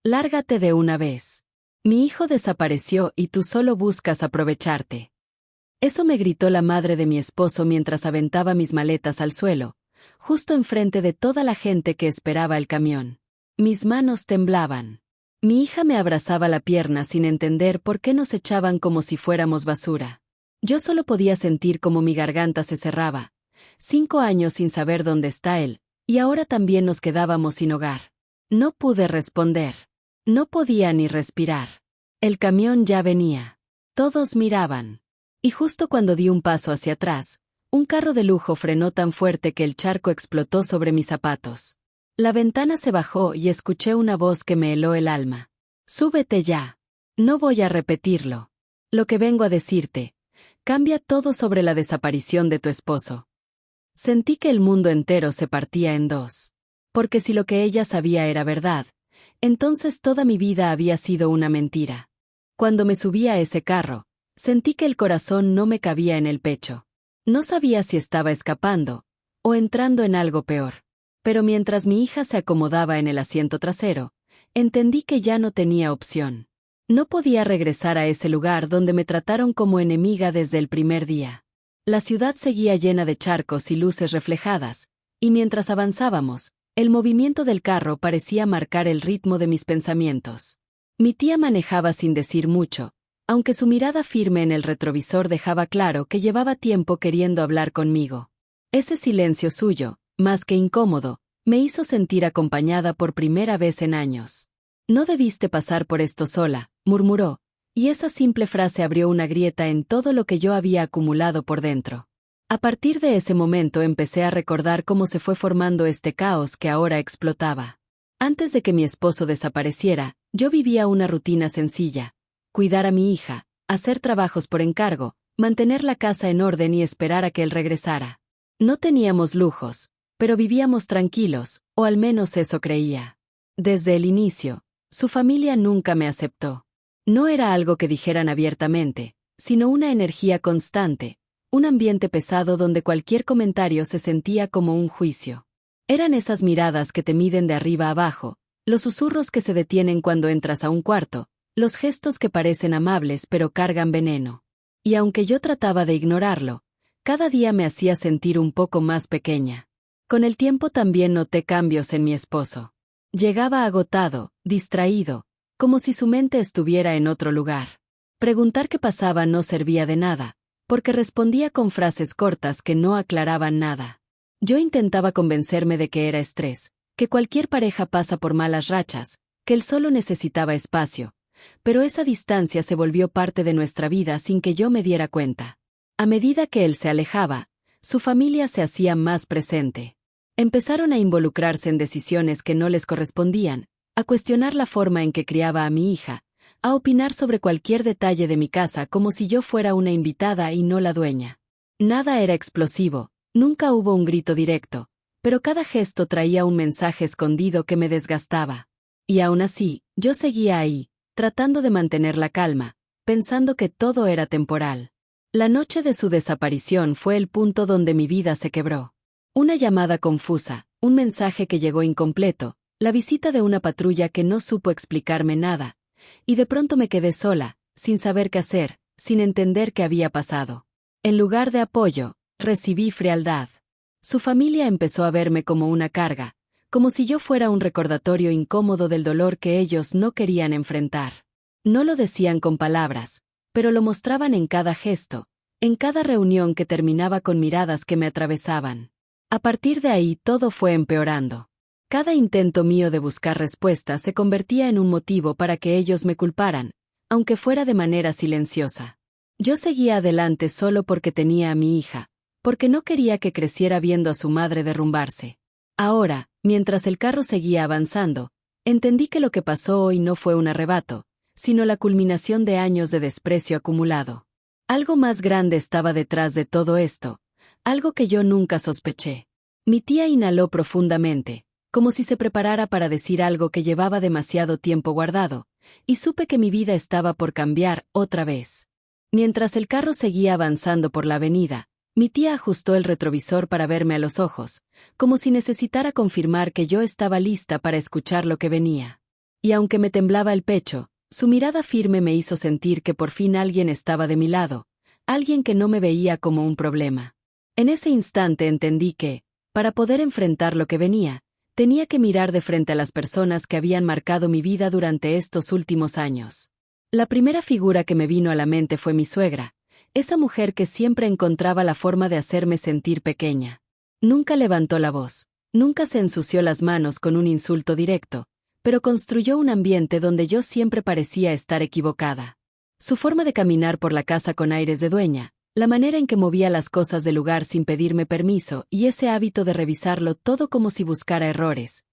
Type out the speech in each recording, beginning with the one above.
Lárgate de una vez. Mi hijo desapareció y tú solo buscas aprovecharte. Eso me gritó la madre de mi esposo mientras aventaba mis maletas al suelo, justo enfrente de toda la gente que esperaba el camión. Mis manos temblaban. Mi hija me abrazaba la pierna sin entender por qué nos echaban como si fuéramos basura. Yo solo podía sentir cómo mi garganta se cerraba. 5 años sin saber dónde está él, y ahora también nos quedábamos sin hogar. No pude responder. No podía ni respirar. El camión ya venía. Todos miraban. Y justo cuando di un paso hacia atrás, un carro de lujo frenó tan fuerte que el charco explotó sobre mis zapatos. La ventana se bajó y escuché una voz que me heló el alma. Súbete ya. No voy a repetirlo. Lo que vengo a decirte. Cambia todo sobre la desaparición de tu esposo. Sentí que el mundo entero se partía en dos. Porque si lo que ella sabía era verdad, entonces toda mi vida había sido una mentira. Cuando me subí a ese carro, sentí que el corazón no me cabía en el pecho. No sabía si estaba escapando o entrando en algo peor. Pero mientras mi hija se acomodaba en el asiento trasero, entendí que ya no tenía opción. No podía regresar a ese lugar donde me trataron como enemiga desde el primer día. La ciudad seguía llena de charcos y luces reflejadas, y mientras avanzábamos, el movimiento del carro parecía marcar el ritmo de mis pensamientos. Mi tía manejaba sin decir mucho, aunque su mirada firme en el retrovisor dejaba claro que llevaba tiempo queriendo hablar conmigo. Ese silencio suyo, más que incómodo, me hizo sentir acompañada por primera vez en años. No debiste pasar por esto sola, murmuró, y esa simple frase abrió una grieta en todo lo que yo había acumulado por dentro. A partir de ese momento empecé a recordar cómo se fue formando este caos que ahora explotaba. Antes de que mi esposo desapareciera, yo vivía una rutina sencilla: cuidar a mi hija, hacer trabajos por encargo, mantener la casa en orden y esperar a que él regresara. No teníamos lujos, pero vivíamos tranquilos, o al menos eso creía. Desde el inicio, su familia nunca me aceptó. No era algo que dijeran abiertamente, sino una energía constante, un ambiente pesado donde cualquier comentario se sentía como un juicio. Eran esas miradas que te miden de arriba a abajo, los susurros que se detienen cuando entras a un cuarto, los gestos que parecen amables pero cargan veneno. Y aunque yo trataba de ignorarlo, cada día me hacía sentir un poco más pequeña. Con el tiempo también noté cambios en mi esposo. Llegaba agotado, distraído, como si su mente estuviera en otro lugar. Preguntar qué pasaba no servía de nada, porque respondía con frases cortas que no aclaraban nada. Yo intentaba convencerme de que era estrés, que cualquier pareja pasa por malas rachas, que él solo necesitaba espacio, pero esa distancia se volvió parte de nuestra vida sin que yo me diera cuenta. A medida que él se alejaba, su familia se hacía más presente. Empezaron a involucrarse en decisiones que no les correspondían, a cuestionar la forma en que criaba a mi hija, a opinar sobre cualquier detalle de mi casa como si yo fuera una invitada y no la dueña. Nada era explosivo, nunca hubo un grito directo, pero cada gesto traía un mensaje escondido que me desgastaba. Y aún así, yo seguía ahí, tratando de mantener la calma, pensando que todo era temporal. La noche de su desaparición fue el punto donde mi vida se quebró. Una llamada confusa, un mensaje que llegó incompleto, la visita de una patrulla que no supo explicarme nada, y de pronto me quedé sola, sin saber qué hacer, sin entender qué había pasado. En lugar de apoyo, recibí frialdad. Su familia empezó a verme como una carga, como si yo fuera un recordatorio incómodo del dolor que ellos no querían enfrentar. No lo decían con palabras, pero lo mostraban en cada gesto, en cada reunión que terminaba con miradas que me atravesaban. A partir de ahí todo fue empeorando. Cada intento mío de buscar respuestas se convertía en un motivo para que ellos me culparan, aunque fuera de manera silenciosa. Yo seguía adelante solo porque tenía a mi hija, porque no quería que creciera viendo a su madre derrumbarse. Ahora, mientras el carro seguía avanzando, entendí que lo que pasó hoy no fue un arrebato, sino la culminación de años de desprecio acumulado. Algo más grande estaba detrás de todo esto, algo que yo nunca sospeché. Mi tía inhaló profundamente, como si se preparara para decir algo que llevaba demasiado tiempo guardado, y supe que mi vida estaba por cambiar otra vez. Mientras el carro seguía avanzando por la avenida, mi tía ajustó el retrovisor para verme a los ojos, como si necesitara confirmar que yo estaba lista para escuchar lo que venía. Y aunque me temblaba el pecho, su mirada firme me hizo sentir que por fin alguien estaba de mi lado, alguien que no me veía como un problema. En ese instante entendí que, para poder enfrentar lo que venía, tenía que mirar de frente a las personas que habían marcado mi vida durante estos últimos años. La primera figura que me vino a la mente fue mi suegra, esa mujer que siempre encontraba la forma de hacerme sentir pequeña. Nunca levantó la voz, nunca se ensució las manos con un insulto directo, pero construyó un ambiente donde yo siempre parecía estar equivocada. Su forma de caminar por la casa con aires de dueña, la manera en que movía las cosas del lugar sin pedirme permiso y ese hábito de revisarlo todo como si buscara errores.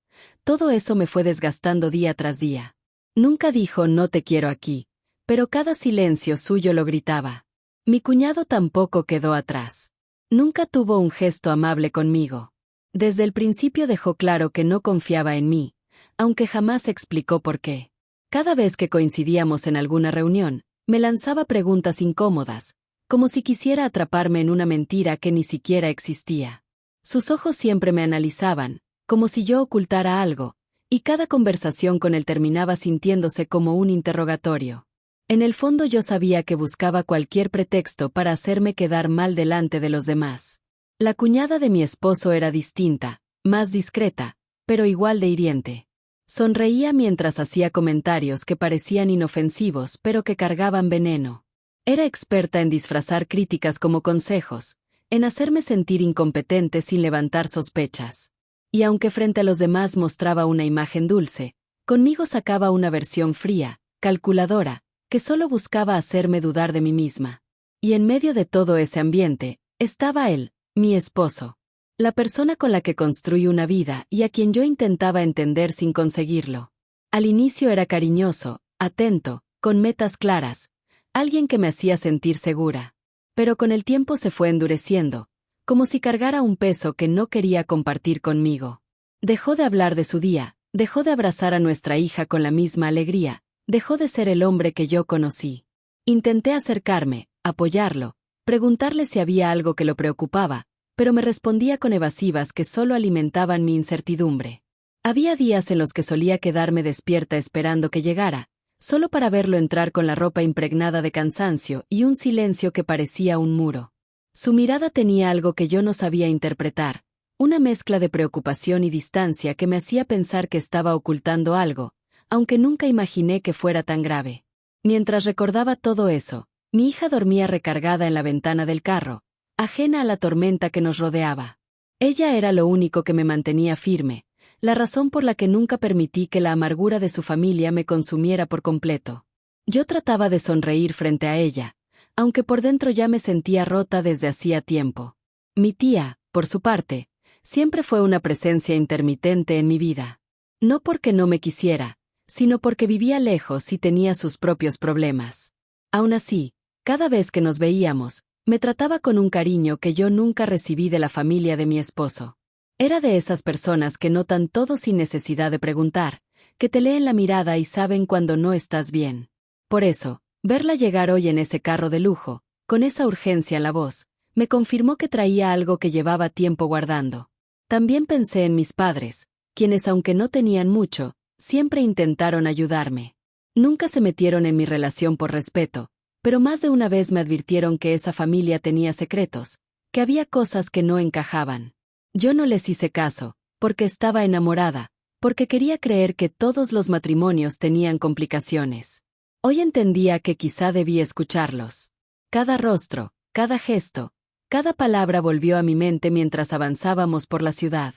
Todo eso me fue desgastando día tras día. Nunca dijo "no te quiero aquí", pero cada silencio suyo lo gritaba. Mi cuñado tampoco quedó atrás. Nunca tuvo un gesto amable conmigo. Desde el principio dejó claro que no confiaba en mí, aunque jamás explicó por qué. Cada vez que coincidíamos en alguna reunión, me lanzaba preguntas incómodas, como si quisiera atraparme en una mentira que ni siquiera existía. Sus ojos siempre me analizaban, como si yo ocultara algo, y cada conversación con él terminaba sintiéndose como un interrogatorio. En el fondo yo sabía que buscaba cualquier pretexto para hacerme quedar mal delante de los demás. La cuñada de mi esposo era distinta, más discreta, pero igual de hiriente. Sonreía mientras hacía comentarios que parecían inofensivos pero que cargaban veneno. Era experta en disfrazar críticas como consejos, en hacerme sentir incompetente sin levantar sospechas. Y aunque frente a los demás mostraba una imagen dulce, conmigo sacaba una versión fría, calculadora, que solo buscaba hacerme dudar de mí misma. Y en medio de todo ese ambiente, estaba él, mi esposo. La persona con la que construí una vida y a quien yo intentaba entender sin conseguirlo. Al inicio era cariñoso, atento, con metas claras, alguien que me hacía sentir segura. Pero con el tiempo se fue endureciendo, como si cargara un peso que no quería compartir conmigo. Dejó de hablar de su día, dejó de abrazar a nuestra hija con la misma alegría, dejó de ser el hombre que yo conocí. Intenté acercarme, apoyarlo, preguntarle si había algo que lo preocupaba, pero me respondía con evasivas que solo alimentaban mi incertidumbre. Había días en los que solía quedarme despierta esperando que llegara, solo para verlo entrar con la ropa impregnada de cansancio y un silencio que parecía un muro. Su mirada tenía algo que yo no sabía interpretar, una mezcla de preocupación y distancia que me hacía pensar que estaba ocultando algo, aunque nunca imaginé que fuera tan grave. Mientras recordaba todo eso, mi hija dormía recargada en la ventana del carro, ajena a la tormenta que nos rodeaba. Ella era lo único que me mantenía firme, la razón por la que nunca permití que la amargura de su familia me consumiera por completo. Yo trataba de sonreír frente a ella, aunque por dentro ya me sentía rota desde hacía tiempo. Mi tía, por su parte, siempre fue una presencia intermitente en mi vida. No porque no me quisiera, sino porque vivía lejos y tenía sus propios problemas. Aún así, cada vez que nos veíamos, me trataba con un cariño que yo nunca recibí de la familia de mi esposo. Era de esas personas que notan todo sin necesidad de preguntar, que te leen la mirada y saben cuando no estás bien. Por eso, verla llegar hoy en ese carro de lujo, con esa urgencia en la voz, me confirmó que traía algo que llevaba tiempo guardando. También pensé en mis padres, quienes aunque no tenían mucho, siempre intentaron ayudarme. Nunca se metieron en mi relación por respeto, pero más de una vez me advirtieron que esa familia tenía secretos, que había cosas que no encajaban. Yo no les hice caso, porque estaba enamorada, porque quería creer que todos los matrimonios tenían complicaciones. Hoy entendía que quizá debí escucharlos. Cada rostro, cada gesto, cada palabra volvió a mi mente mientras avanzábamos por la ciudad.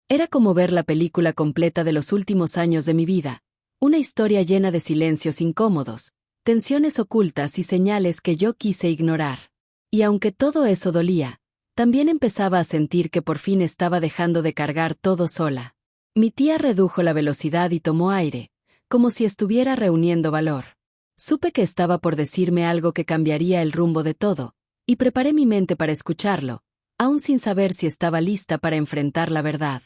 Era como ver la película completa de los últimos años de mi vida, una historia llena de silencios incómodos, tensiones ocultas y señales que yo quise ignorar. Y aunque todo eso dolía, también empezaba a sentir que por fin estaba dejando de cargar todo sola. Mi tía redujo la velocidad y tomó aire, como si estuviera reuniendo valor. Supe que estaba por decirme algo que cambiaría el rumbo de todo, y preparé mi mente para escucharlo, aún sin saber si estaba lista para enfrentar la verdad.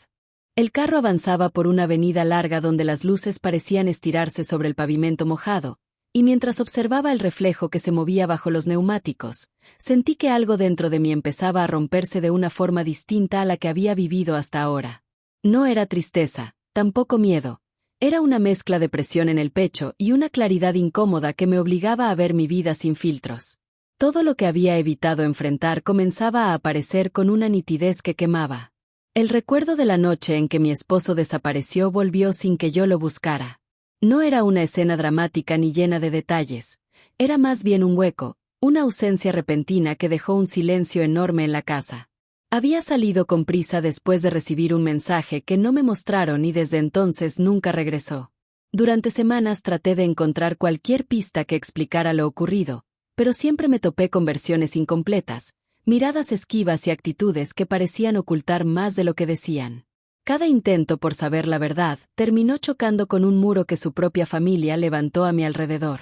El carro avanzaba por una avenida larga donde las luces parecían estirarse sobre el pavimento mojado, y mientras observaba el reflejo que se movía bajo los neumáticos, sentí que algo dentro de mí empezaba a romperse de una forma distinta a la que había vivido hasta ahora. No era tristeza, tampoco miedo, Era una mezcla de presión en el pecho y una claridad incómoda que me obligaba a ver mi vida sin filtros. Todo lo que había evitado enfrentar comenzaba a aparecer con una nitidez que quemaba. El recuerdo de la noche en que mi esposo desapareció volvió sin que yo lo buscara. No era una escena dramática ni llena de detalles. Era más bien un hueco, una ausencia repentina que dejó un silencio enorme en la casa. Había salido con prisa después de recibir un mensaje que no me mostraron y desde entonces nunca regresó. Durante semanas traté de encontrar cualquier pista que explicara lo ocurrido, pero siempre me topé con versiones incompletas, miradas esquivas y actitudes que parecían ocultar más de lo que decían. Cada intento por saber la verdad terminó chocando con un muro que su propia familia levantó a mi alrededor.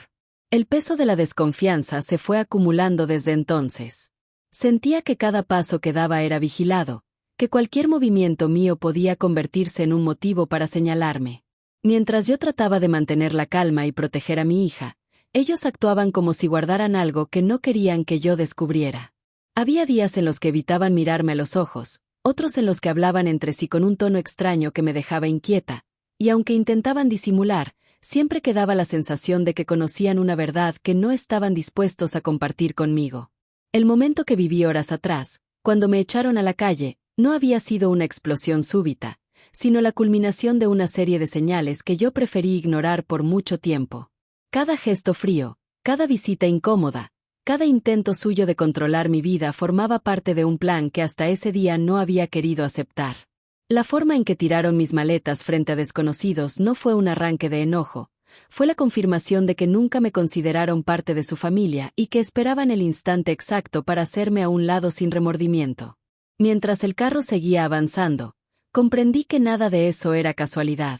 El peso de la desconfianza se fue acumulando desde entonces. Sentía que cada paso que daba era vigilado, que cualquier movimiento mío podía convertirse en un motivo para señalarme. Mientras yo trataba de mantener la calma y proteger a mi hija, ellos actuaban como si guardaran algo que no querían que yo descubriera. Había días en los que evitaban mirarme a los ojos, otros en los que hablaban entre sí con un tono extraño que me dejaba inquieta, y aunque intentaban disimular, siempre quedaba la sensación de que conocían una verdad que no estaban dispuestos a compartir conmigo. El momento que viví horas atrás, cuando me echaron a la calle, no había sido una explosión súbita, sino la culminación de una serie de señales que yo preferí ignorar por mucho tiempo. Cada gesto frío, cada visita incómoda, cada intento suyo de controlar mi vida formaba parte de un plan que hasta ese día no había querido aceptar. La forma en que tiraron mis maletas frente a desconocidos no fue un arranque de enojo, fue la confirmación de que nunca me consideraron parte de su familia y que esperaban el instante exacto para hacerme a un lado sin remordimiento. Mientras el carro seguía avanzando, comprendí que nada de eso era casualidad.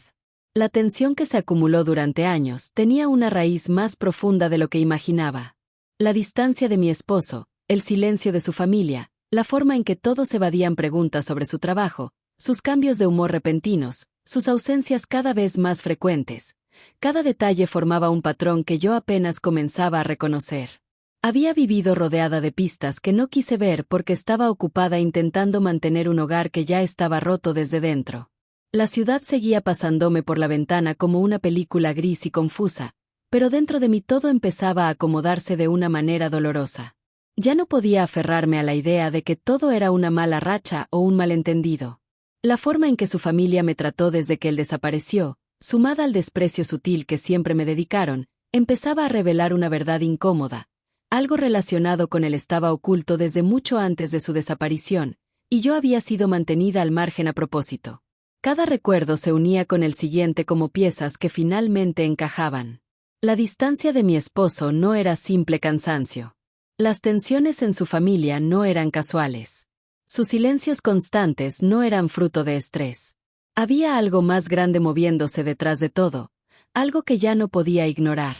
La tensión que se acumuló durante años tenía una raíz más profunda de lo que imaginaba. La distancia de mi esposo, el silencio de su familia, la forma en que todos evadían preguntas sobre su trabajo, sus cambios de humor repentinos, sus ausencias cada vez más frecuentes. Cada detalle formaba un patrón que yo apenas comenzaba a reconocer. Había vivido rodeada de pistas que no quise ver porque estaba ocupada intentando mantener un hogar que ya estaba roto desde dentro. La ciudad seguía pasándome por la ventana como una película gris y confusa, pero dentro de mí todo empezaba a acomodarse de una manera dolorosa. Ya no podía aferrarme a la idea de que todo era una mala racha o un malentendido. La forma en que su familia me trató desde que él desapareció, sumada al desprecio sutil que siempre me dedicaron, empezaba a revelar una verdad incómoda. Algo relacionado con él estaba oculto desde mucho antes de su desaparición, y yo había sido mantenida al margen a propósito. Cada recuerdo se unía con el siguiente como piezas que finalmente encajaban. La distancia de mi esposo no era simple cansancio. Las tensiones en su familia no eran casuales. Sus silencios constantes no eran fruto de estrés. Había algo más grande moviéndose detrás de todo, algo que ya no podía ignorar.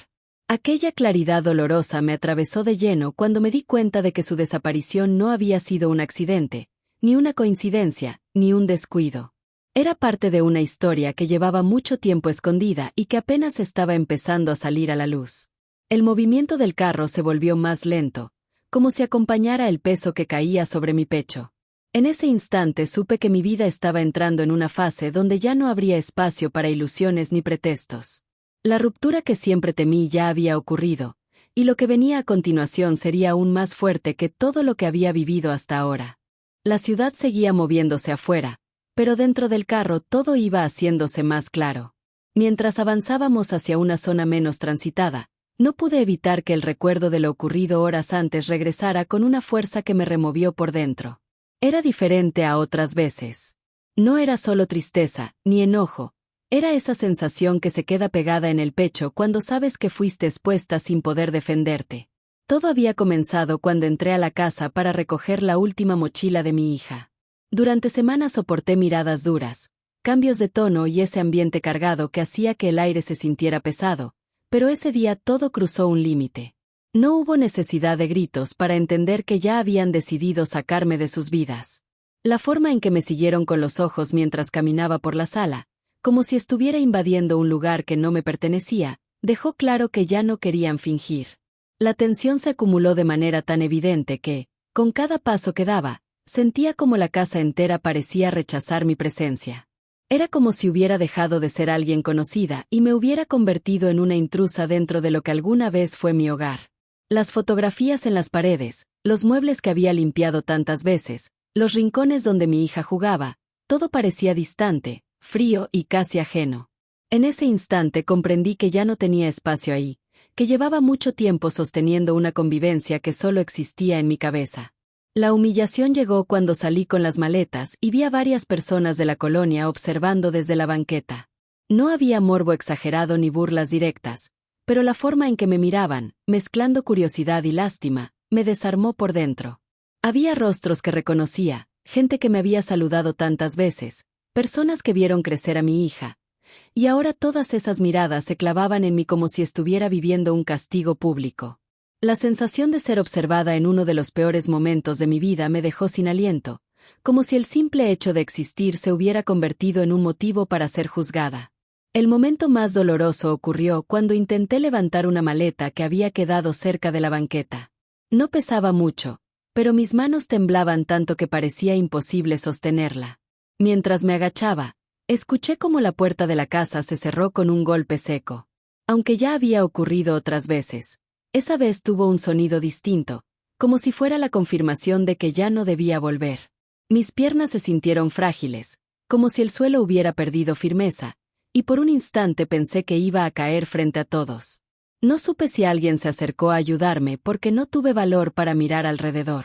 Aquella claridad dolorosa me atravesó de lleno cuando me di cuenta de que su desaparición no había sido un accidente, ni una coincidencia, ni un descuido. Era parte de una historia que llevaba mucho tiempo escondida y que apenas estaba empezando a salir a la luz. El movimiento del carro se volvió más lento, como si acompañara el peso que caía sobre mi pecho. En ese instante supe que mi vida estaba entrando en una fase donde ya no habría espacio para ilusiones ni pretextos. La ruptura que siempre temí ya había ocurrido, y lo que venía a continuación sería aún más fuerte que todo lo que había vivido hasta ahora. La ciudad seguía moviéndose afuera, pero dentro del carro todo iba haciéndose más claro. Mientras avanzábamos hacia una zona menos transitada, no pude evitar que el recuerdo de lo ocurrido horas antes regresara con una fuerza que me removió por dentro. Era diferente a otras veces. No era solo tristeza, ni enojo, era esa sensación que se queda pegada en el pecho cuando sabes que fuiste expuesta sin poder defenderte. Todo había comenzado cuando entré a la casa para recoger la última mochila de mi hija. Durante semanas soporté miradas duras, cambios de tono y ese ambiente cargado que hacía que el aire se sintiera pesado, pero ese día todo cruzó un límite. No hubo necesidad de gritos para entender que ya habían decidido sacarme de sus vidas. La forma en que me siguieron con los ojos mientras caminaba por la sala, como si estuviera invadiendo un lugar que no me pertenecía, dejó claro que ya no querían fingir. La tensión se acumuló de manera tan evidente que, con cada paso que daba, sentía como la casa entera parecía rechazar mi presencia. Era como si hubiera dejado de ser alguien conocida y me hubiera convertido en una intrusa dentro de lo que alguna vez fue mi hogar. Las fotografías en las paredes, los muebles que había limpiado tantas veces, los rincones donde mi hija jugaba, todo parecía distante, frío y casi ajeno. En ese instante comprendí que ya no tenía espacio ahí, que llevaba mucho tiempo sosteniendo una convivencia que solo existía en mi cabeza. La humillación llegó cuando salí con las maletas y vi a varias personas de la colonia observando desde la banqueta. No había morbo exagerado ni burlas directas, pero la forma en que me miraban, mezclando curiosidad y lástima, me desarmó por dentro. Había rostros que reconocía, gente que me había saludado tantas veces, personas que vieron crecer a mi hija, y ahora todas esas miradas se clavaban en mí como si estuviera viviendo un castigo público. La sensación de ser observada en uno de los peores momentos de mi vida me dejó sin aliento, como si el simple hecho de existir se hubiera convertido en un motivo para ser juzgada. El momento más doloroso ocurrió cuando intenté levantar una maleta que había quedado cerca de la banqueta. No pesaba mucho, pero mis manos temblaban tanto que parecía imposible sostenerla. Mientras me agachaba, escuché cómo la puerta de la casa se cerró con un golpe seco. Aunque ya había ocurrido otras veces, esa vez tuvo un sonido distinto, como si fuera la confirmación de que ya no debía volver. Mis piernas se sintieron frágiles, como si el suelo hubiera perdido firmeza, y por un instante pensé que iba a caer frente a todos. No supe si alguien se acercó a ayudarme porque no tuve valor para mirar alrededor.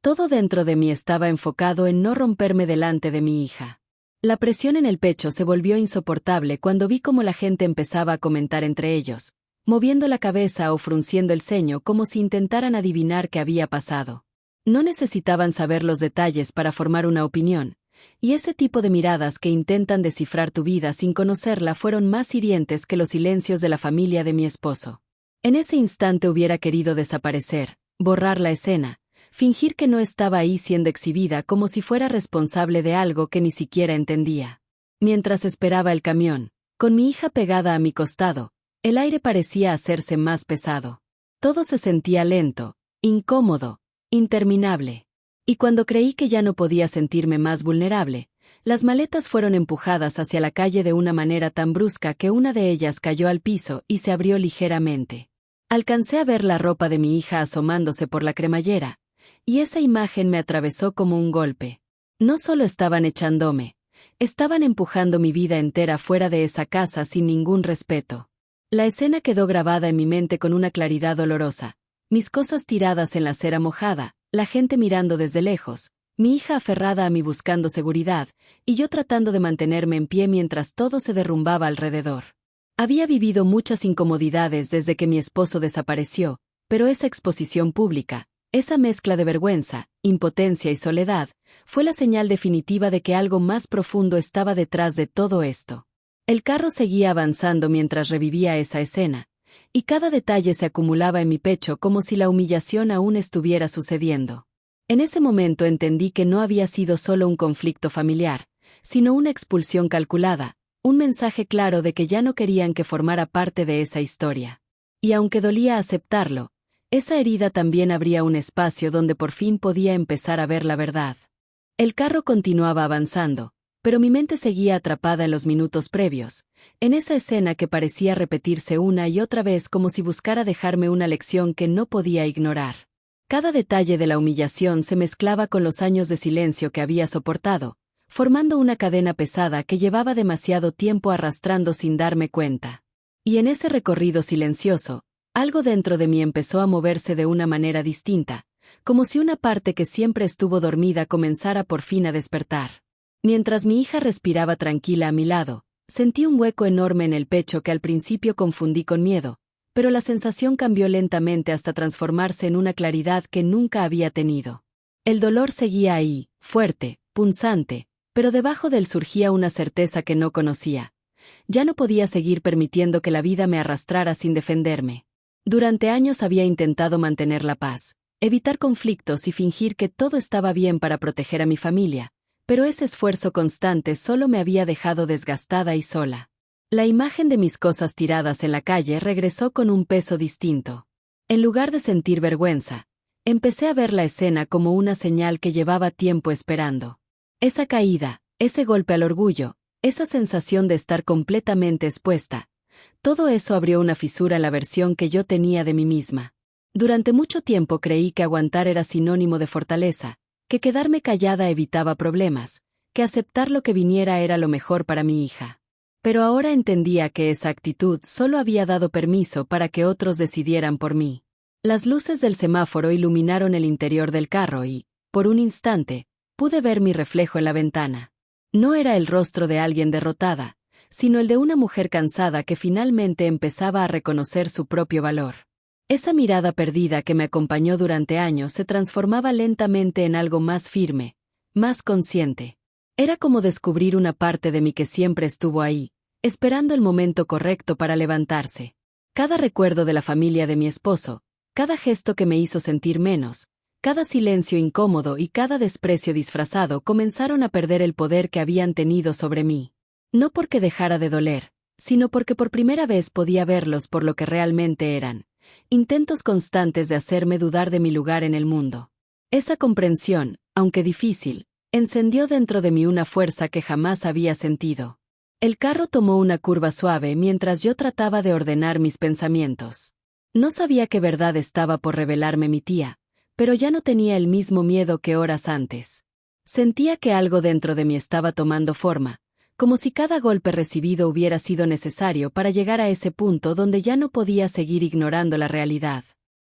Todo dentro de mí estaba enfocado en no romperme delante de mi hija. La presión en el pecho se volvió insoportable cuando vi cómo la gente empezaba a comentar entre ellos, moviendo la cabeza o frunciendo el ceño como si intentaran adivinar qué había pasado. No necesitaban saber los detalles para formar una opinión, y ese tipo de miradas que intentan descifrar tu vida sin conocerla fueron más hirientes que los silencios de la familia de mi esposo. En ese instante hubiera querido desaparecer, borrar la escena, fingir que no estaba ahí siendo exhibida como si fuera responsable de algo que ni siquiera entendía. Mientras esperaba el camión, con mi hija pegada a mi costado, el aire parecía hacerse más pesado. Todo se sentía lento, incómodo, interminable. Y cuando creí que ya no podía sentirme más vulnerable, las maletas fueron empujadas hacia la calle de una manera tan brusca que una de ellas cayó al piso y se abrió ligeramente. Alcancé a ver la ropa de mi hija asomándose por la cremallera, y esa imagen me atravesó como un golpe. No solo estaban echándome, estaban empujando mi vida entera fuera de esa casa sin ningún respeto. La escena quedó grabada en mi mente con una claridad dolorosa. Mis cosas tiradas en la acera mojada, la gente mirando desde lejos, mi hija aferrada a mí buscando seguridad, y yo tratando de mantenerme en pie mientras todo se derrumbaba alrededor. Había vivido muchas incomodidades desde que mi esposo desapareció, pero esa exposición pública, esa mezcla de vergüenza, impotencia y soledad, fue la señal definitiva de que algo más profundo estaba detrás de todo esto. El carro seguía avanzando mientras revivía esa escena, y cada detalle se acumulaba en mi pecho como si la humillación aún estuviera sucediendo. En ese momento entendí que no había sido solo un conflicto familiar, sino una expulsión calculada, un mensaje claro de que ya no querían que formara parte de esa historia. Y aunque dolía aceptarlo, esa herida también abría un espacio donde por fin podía empezar a ver la verdad. El carro continuaba avanzando, pero mi mente seguía atrapada en los minutos previos, en esa escena que parecía repetirse una y otra vez como si buscara dejarme una lección que no podía ignorar. Cada detalle de la humillación se mezclaba con los años de silencio que había soportado, formando una cadena pesada que llevaba demasiado tiempo arrastrando sin darme cuenta. Y en ese recorrido silencioso, algo dentro de mí empezó a moverse de una manera distinta, como si una parte que siempre estuvo dormida comenzara por fin a despertar. Mientras mi hija respiraba tranquila a mi lado, sentí un hueco enorme en el pecho que al principio confundí con miedo, pero la sensación cambió lentamente hasta transformarse en una claridad que nunca había tenido. El dolor seguía ahí, fuerte, punzante, pero debajo de él surgía una certeza que no conocía. Ya no podía seguir permitiendo que la vida me arrastrara sin defenderme. Durante años había intentado mantener la paz, evitar conflictos y fingir que todo estaba bien para proteger a mi familia, pero ese esfuerzo constante solo me había dejado desgastada y sola. La imagen de mis cosas tiradas en la calle regresó con un peso distinto. En lugar de sentir vergüenza, empecé a ver la escena como una señal que llevaba tiempo esperando. Esa caída, ese golpe al orgullo, esa sensación de estar completamente expuesta. Todo eso abrió una fisura en la versión que yo tenía de mí misma. Durante mucho tiempo creí que aguantar era sinónimo de fortaleza, que quedarme callada evitaba problemas, que aceptar lo que viniera era lo mejor para mi hija. Pero ahora entendía que esa actitud solo había dado permiso para que otros decidieran por mí. Las luces del semáforo iluminaron el interior del carro y, por un instante, pude ver mi reflejo en la ventana. No era el rostro de alguien derrotada, sino el de una mujer cansada que finalmente empezaba a reconocer su propio valor. Esa mirada perdida que me acompañó durante años se transformaba lentamente en algo más firme, más consciente. Era como descubrir una parte de mí que siempre estuvo ahí, esperando el momento correcto para levantarse. Cada recuerdo de la familia de mi esposo, cada gesto que me hizo sentir menos, cada silencio incómodo y cada desprecio disfrazado comenzaron a perder el poder que habían tenido sobre mí. No porque dejara de doler, sino porque por primera vez podía verlos por lo que realmente eran. Intentos constantes de hacerme dudar de mi lugar en el mundo. Esa comprensión, aunque difícil, encendió dentro de mí una fuerza que jamás había sentido. El carro tomó una curva suave mientras yo trataba de ordenar mis pensamientos. No sabía qué verdad estaba por revelarme mi tía, pero ya no tenía el mismo miedo que horas antes. Sentía que algo dentro de mí estaba tomando forma, como si cada golpe recibido hubiera sido necesario para llegar a ese punto donde ya no podía seguir ignorando la realidad.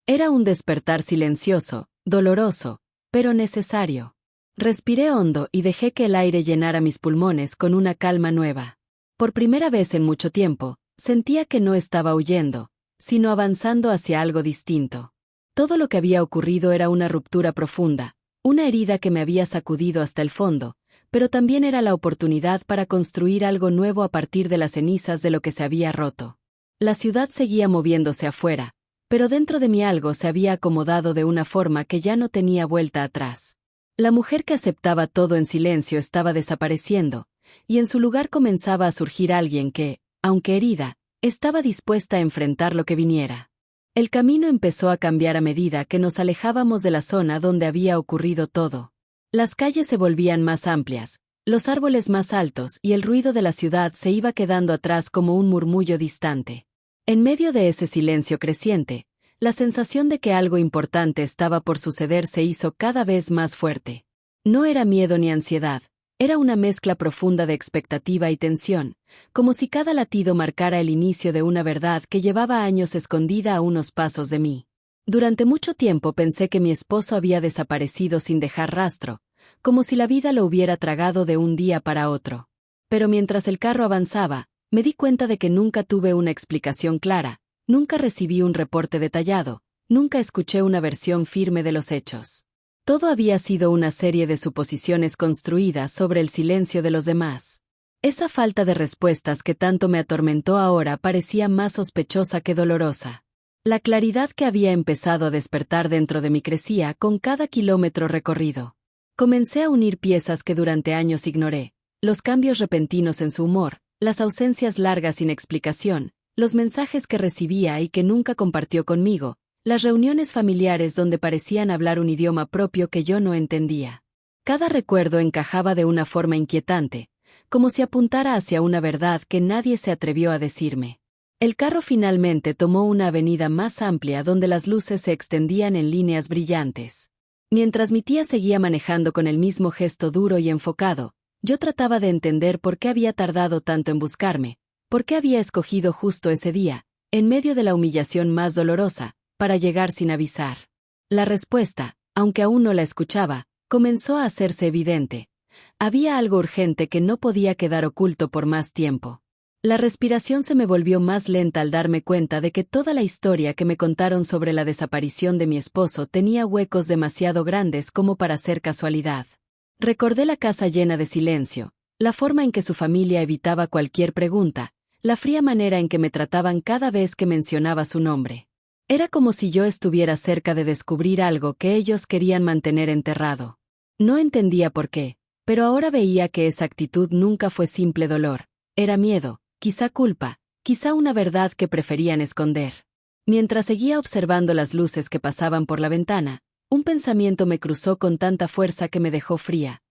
Era un despertar silencioso, doloroso, pero necesario. Respiré hondo y dejé que el aire llenara mis pulmones con una calma nueva. Por primera vez en mucho tiempo, sentía que no estaba huyendo, sino avanzando hacia algo distinto. Todo lo que había ocurrido era una ruptura profunda, una herida que me había sacudido hasta el fondo, pero también era la oportunidad para construir algo nuevo a partir de las cenizas de lo que se había roto. La ciudad seguía moviéndose afuera, pero dentro de mí algo se había acomodado de una forma que ya no tenía vuelta atrás. La mujer que aceptaba todo en silencio estaba desapareciendo, y en su lugar comenzaba a surgir alguien que, aunque herida, estaba dispuesta a enfrentar lo que viniera. El camino empezó a cambiar a medida que nos alejábamos de la zona donde había ocurrido todo. Las calles se volvían más amplias, los árboles más altos y el ruido de la ciudad se iba quedando atrás como un murmullo distante. En medio de ese silencio creciente, la sensación de que algo importante estaba por suceder se hizo cada vez más fuerte. No era miedo ni ansiedad, era una mezcla profunda de expectativa y tensión, como si cada latido marcara el inicio de una verdad que llevaba años escondida a unos pasos de mí. Durante mucho tiempo pensé que mi esposo había desaparecido sin dejar rastro, como si la vida lo hubiera tragado de un día para otro. Pero mientras el carro avanzaba, me di cuenta de que nunca tuve una explicación clara, nunca recibí un reporte detallado, nunca escuché una versión firme de los hechos. Todo había sido una serie de suposiciones construidas sobre el silencio de los demás. Esa falta de respuestas que tanto me atormentó ahora parecía más sospechosa que dolorosa. La claridad que había empezado a despertar dentro de mí crecía con cada kilómetro recorrido. Comencé a unir piezas que durante años ignoré, los cambios repentinos en su humor, las ausencias largas sin explicación, los mensajes que recibía y que nunca compartió conmigo, las reuniones familiares donde parecían hablar un idioma propio que yo no entendía. Cada recuerdo encajaba de una forma inquietante, como si apuntara hacia una verdad que nadie se atrevió a decirme. El carro finalmente tomó una avenida más amplia donde las luces se extendían en líneas brillantes. Mientras mi tía seguía manejando con el mismo gesto duro y enfocado, yo trataba de entender por qué había tardado tanto en buscarme, por qué había escogido justo ese día, en medio de la humillación más dolorosa, para llegar sin avisar. La respuesta, aunque aún no la escuchaba, comenzó a hacerse evidente. Había algo urgente que no podía quedar oculto por más tiempo. La respiración se me volvió más lenta al darme cuenta de que toda la historia que me contaron sobre la desaparición de mi esposo tenía huecos demasiado grandes como para ser casualidad. Recordé la casa llena de silencio, la forma en que su familia evitaba cualquier pregunta, la fría manera en que me trataban cada vez que mencionaba su nombre. Era como si yo estuviera cerca de descubrir algo que ellos querían mantener enterrado. No entendía por qué, pero ahora veía que esa actitud nunca fue simple dolor, era miedo, quizá culpa, quizá una verdad que preferían esconder. Mientras seguía observando las luces que pasaban por la ventana, un pensamiento me cruzó con tanta fuerza que me dejó fría.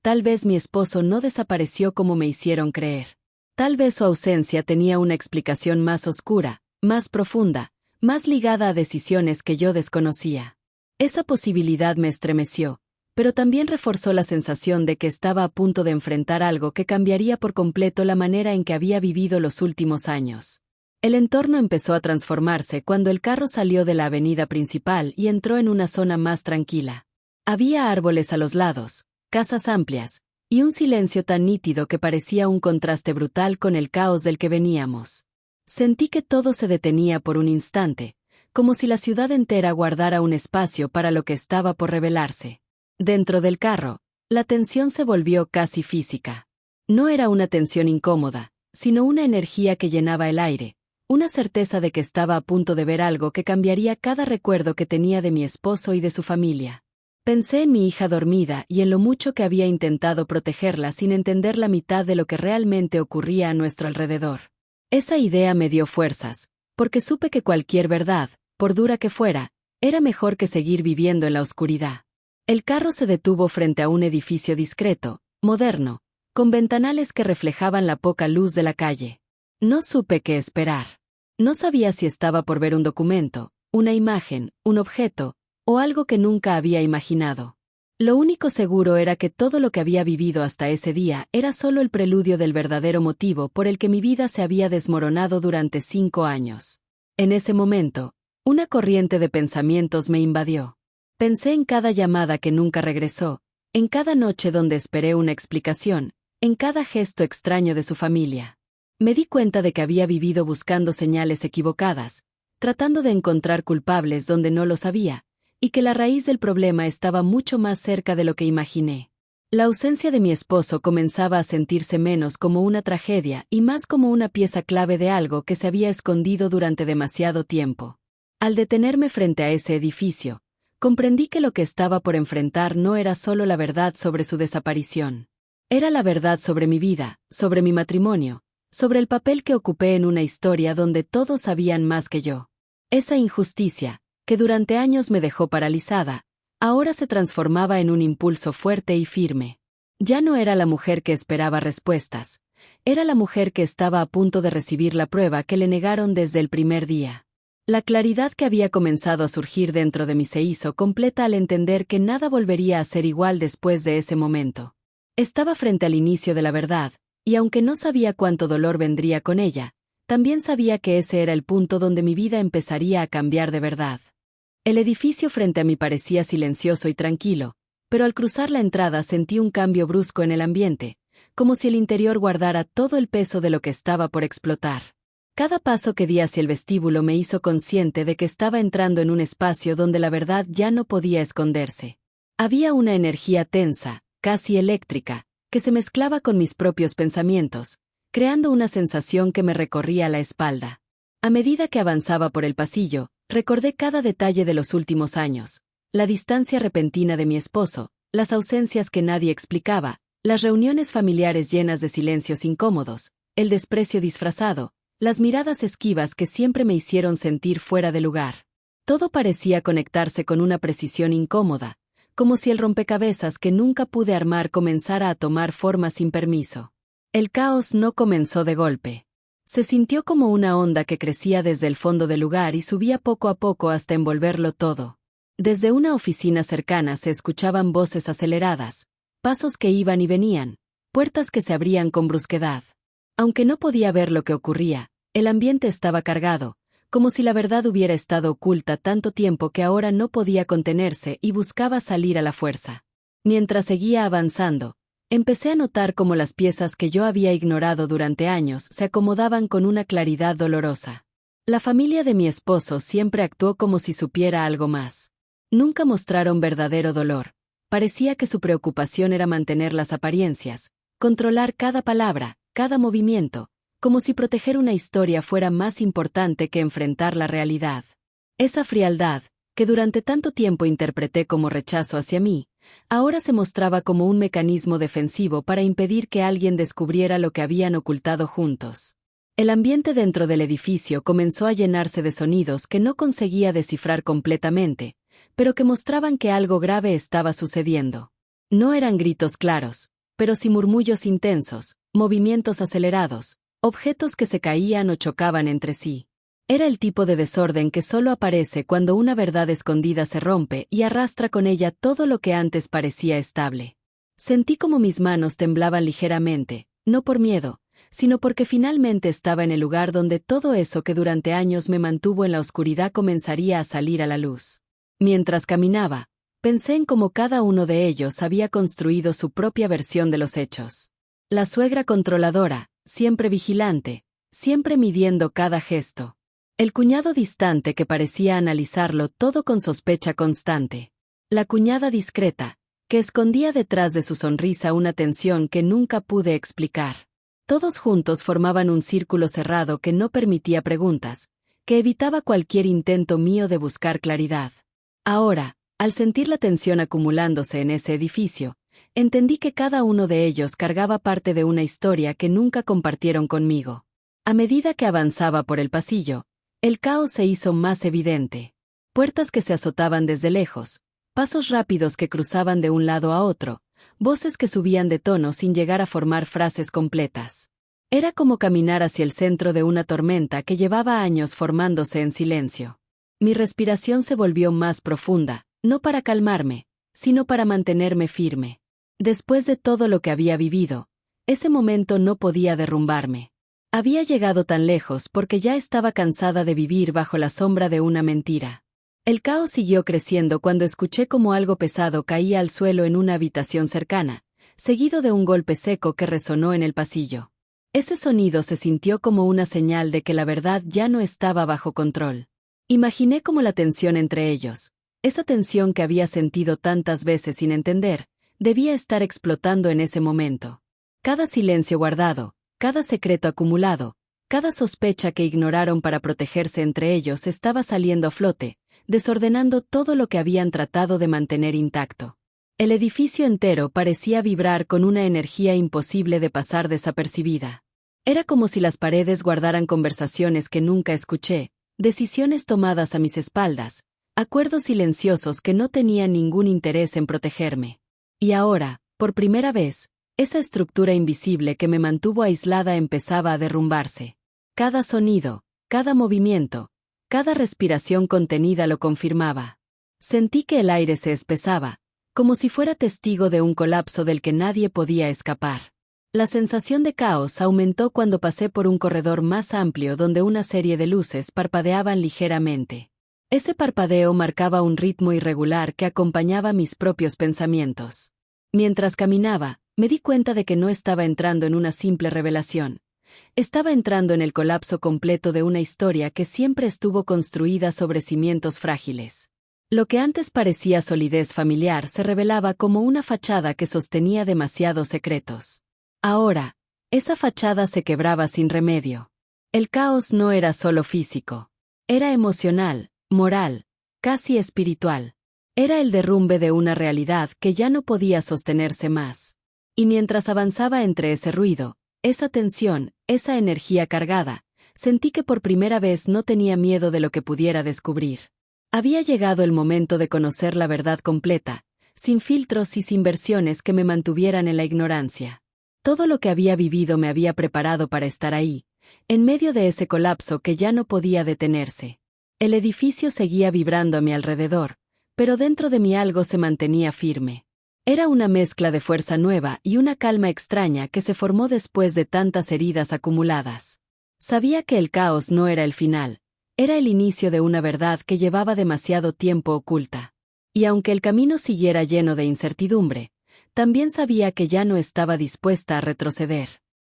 tal vez mi esposo no desapareció como me hicieron creer. Tal vez su ausencia tenía una explicación más oscura, más profunda, más ligada a decisiones que yo desconocía. Esa posibilidad me estremeció, pero también reforzó la sensación de que estaba a punto de enfrentar algo que cambiaría por completo la manera en que había vivido los últimos años. El entorno empezó a transformarse cuando el carro salió de la avenida principal y entró en una zona más tranquila. Había árboles a los lados, casas amplias, y un silencio tan nítido que parecía un contraste brutal con el caos del que veníamos. Sentí que todo se detenía por un instante, como si la ciudad entera guardara un espacio para lo que estaba por revelarse. Dentro del carro, la tensión se volvió casi física. No era una tensión incómoda, sino una energía que llenaba el aire, una certeza de que estaba a punto de ver algo que cambiaría cada recuerdo que tenía de mi esposo y de su familia. Pensé en mi hija dormida y en lo mucho que había intentado protegerla sin entender la mitad de lo que realmente ocurría a nuestro alrededor. Esa idea me dio fuerzas, porque supe que cualquier verdad, por dura que fuera, era mejor que seguir viviendo en la oscuridad. El carro se detuvo frente a un edificio discreto, moderno, con ventanales que reflejaban la poca luz de la calle. No supe qué esperar. No sabía si estaba por ver un documento, una imagen, un objeto, o algo que nunca había imaginado. Lo único seguro era que todo lo que había vivido hasta ese día era solo el preludio del verdadero motivo por el que mi vida se había desmoronado durante 5 años. En ese momento, una corriente de pensamientos me invadió. Pensé en cada llamada que nunca regresó, en cada noche donde esperé una explicación, en cada gesto extraño de su familia. Me di cuenta de que había vivido buscando señales equivocadas, tratando de encontrar culpables donde no los había, y que la raíz del problema estaba mucho más cerca de lo que imaginé. La ausencia de mi esposo comenzaba a sentirse menos como una tragedia y más como una pieza clave de algo que se había escondido durante demasiado tiempo. Al detenerme frente a ese edificio, comprendí que lo que estaba por enfrentar no era solo la verdad sobre su desaparición. Era la verdad sobre mi vida, sobre mi matrimonio, sobre el papel que ocupé en una historia donde todos sabían más que yo. Esa injusticia, que durante años me dejó paralizada, ahora se transformaba en un impulso fuerte y firme. Ya no era la mujer que esperaba respuestas, era la mujer que estaba a punto de recibir la prueba que le negaron desde el primer día. La claridad que había comenzado a surgir dentro de mí se hizo completa al entender que nada volvería a ser igual después de ese momento. Estaba frente al inicio de la verdad, y aunque no sabía cuánto dolor vendría con ella, también sabía que ese era el punto donde mi vida empezaría a cambiar de verdad. El edificio frente a mí parecía silencioso y tranquilo, pero al cruzar la entrada sentí un cambio brusco en el ambiente, como si el interior guardara todo el peso de lo que estaba por explotar. Cada paso que di hacia el vestíbulo me hizo consciente de que estaba entrando en un espacio donde la verdad ya no podía esconderse. Había una energía tensa, casi eléctrica, que se mezclaba con mis propios pensamientos, creando una sensación que me recorría la espalda. A medida que avanzaba por el pasillo, recordé cada detalle de los últimos años, la distancia repentina de mi esposo, las ausencias que nadie explicaba, las reuniones familiares llenas de silencios incómodos, el desprecio disfrazado, las miradas esquivas que siempre me hicieron sentir fuera de lugar. Todo parecía conectarse con una precisión incómoda, como si el rompecabezas que nunca pude armar comenzara a tomar forma sin permiso. El caos no comenzó de golpe. Se sintió como una onda que crecía desde el fondo del lugar y subía poco a poco hasta envolverlo todo. Desde una oficina cercana se escuchaban voces aceleradas, pasos que iban y venían, puertas que se abrían con brusquedad. Aunque no podía ver lo que ocurría, el ambiente estaba cargado, como si la verdad hubiera estado oculta tanto tiempo que ahora no podía contenerse y buscaba salir a la fuerza. Mientras seguía avanzando, empecé a notar cómo las piezas que yo había ignorado durante años se acomodaban con una claridad dolorosa. La familia de mi esposo siempre actuó como si supiera algo más. Nunca mostraron verdadero dolor. Parecía que su preocupación era mantener las apariencias, controlar cada palabra, cada movimiento, como si proteger una historia fuera más importante que enfrentar la realidad. Esa frialdad, que durante tanto tiempo interpreté como rechazo hacia mí, ahora se mostraba como un mecanismo defensivo para impedir que alguien descubriera lo que habían ocultado juntos. El ambiente dentro del edificio comenzó a llenarse de sonidos que no conseguía descifrar completamente, pero que mostraban que algo grave estaba sucediendo. No eran gritos claros, pero sí murmullos intensos, movimientos acelerados, objetos que se caían o chocaban entre sí. Era el tipo de desorden que solo aparece cuando una verdad escondida se rompe y arrastra con ella todo lo que antes parecía estable. Sentí como mis manos temblaban ligeramente, no por miedo, sino porque finalmente estaba en el lugar donde todo eso que durante años me mantuvo en la oscuridad comenzaría a salir a la luz. Mientras caminaba, pensé en cómo cada uno de ellos había construido su propia versión de los hechos. La suegra controladora, siempre vigilante, siempre midiendo cada gesto. El cuñado distante que parecía analizarlo todo con sospecha constante. La cuñada discreta, que escondía detrás de su sonrisa una tensión que nunca pude explicar. Todos juntos formaban un círculo cerrado que no permitía preguntas, que evitaba cualquier intento mío de buscar claridad. Ahora, al sentir la tensión acumulándose en ese edificio, entendí que cada uno de ellos cargaba parte de una historia que nunca compartieron conmigo. A medida que avanzaba por el pasillo, el caos se hizo más evidente. Puertas que se azotaban desde lejos, pasos rápidos que cruzaban de un lado a otro, voces que subían de tono sin llegar a formar frases completas. Era como caminar hacia el centro de una tormenta que llevaba años formándose en silencio. Mi respiración se volvió más profunda, no para calmarme, sino para mantenerme firme. Después de todo lo que había vivido, ese momento no podía derrumbarme. Había llegado tan lejos porque ya estaba cansada de vivir bajo la sombra de una mentira. El caos siguió creciendo cuando escuché como algo pesado caía al suelo en una habitación cercana, seguido de un golpe seco que resonó en el pasillo. Ese sonido se sintió como una señal de que la verdad ya no estaba bajo control. Imaginé como la tensión entre ellos, esa tensión que había sentido tantas veces sin entender, debía estar explotando en ese momento. Cada silencio guardado, cada secreto acumulado, cada sospecha que ignoraron para protegerse entre ellos estaba saliendo a flote, desordenando todo lo que habían tratado de mantener intacto. El edificio entero parecía vibrar con una energía imposible de pasar desapercibida. Era como si las paredes guardaran conversaciones que nunca escuché, decisiones tomadas a mis espaldas, acuerdos silenciosos que no tenían ningún interés en protegerme. Y ahora, por primera vez, esa estructura invisible que me mantuvo aislada empezaba a derrumbarse. Cada sonido, cada movimiento, cada respiración contenida lo confirmaba. Sentí que el aire se espesaba, como si fuera testigo de un colapso del que nadie podía escapar. La sensación de caos aumentó cuando pasé por un corredor más amplio donde una serie de luces parpadeaban ligeramente. Ese parpadeo marcaba un ritmo irregular que acompañaba mis propios pensamientos. Mientras caminaba, me di cuenta de que no estaba entrando en una simple revelación. Estaba entrando en el colapso completo de una historia que siempre estuvo construida sobre cimientos frágiles. Lo que antes parecía solidez familiar se revelaba como una fachada que sostenía demasiados secretos. Ahora, esa fachada se quebraba sin remedio. El caos no era solo físico. Era emocional, moral, casi espiritual. Era el derrumbe de una realidad que ya no podía sostenerse más. Y mientras avanzaba entre ese ruido, esa tensión, esa energía cargada, sentí que por primera vez no tenía miedo de lo que pudiera descubrir. Había llegado el momento de conocer la verdad completa, sin filtros y sin versiones que me mantuvieran en la ignorancia. Todo lo que había vivido me había preparado para estar ahí, en medio de ese colapso que ya no podía detenerse. El edificio seguía vibrando a mi alrededor, pero dentro de mí algo se mantenía firme. Era una mezcla de fuerza nueva y una calma extraña que se formó después de tantas heridas acumuladas. Sabía que el caos no era el final, era el inicio de una verdad que llevaba demasiado tiempo oculta. Y aunque el camino siguiera lleno de incertidumbre, también sabía que ya no estaba dispuesta a retroceder.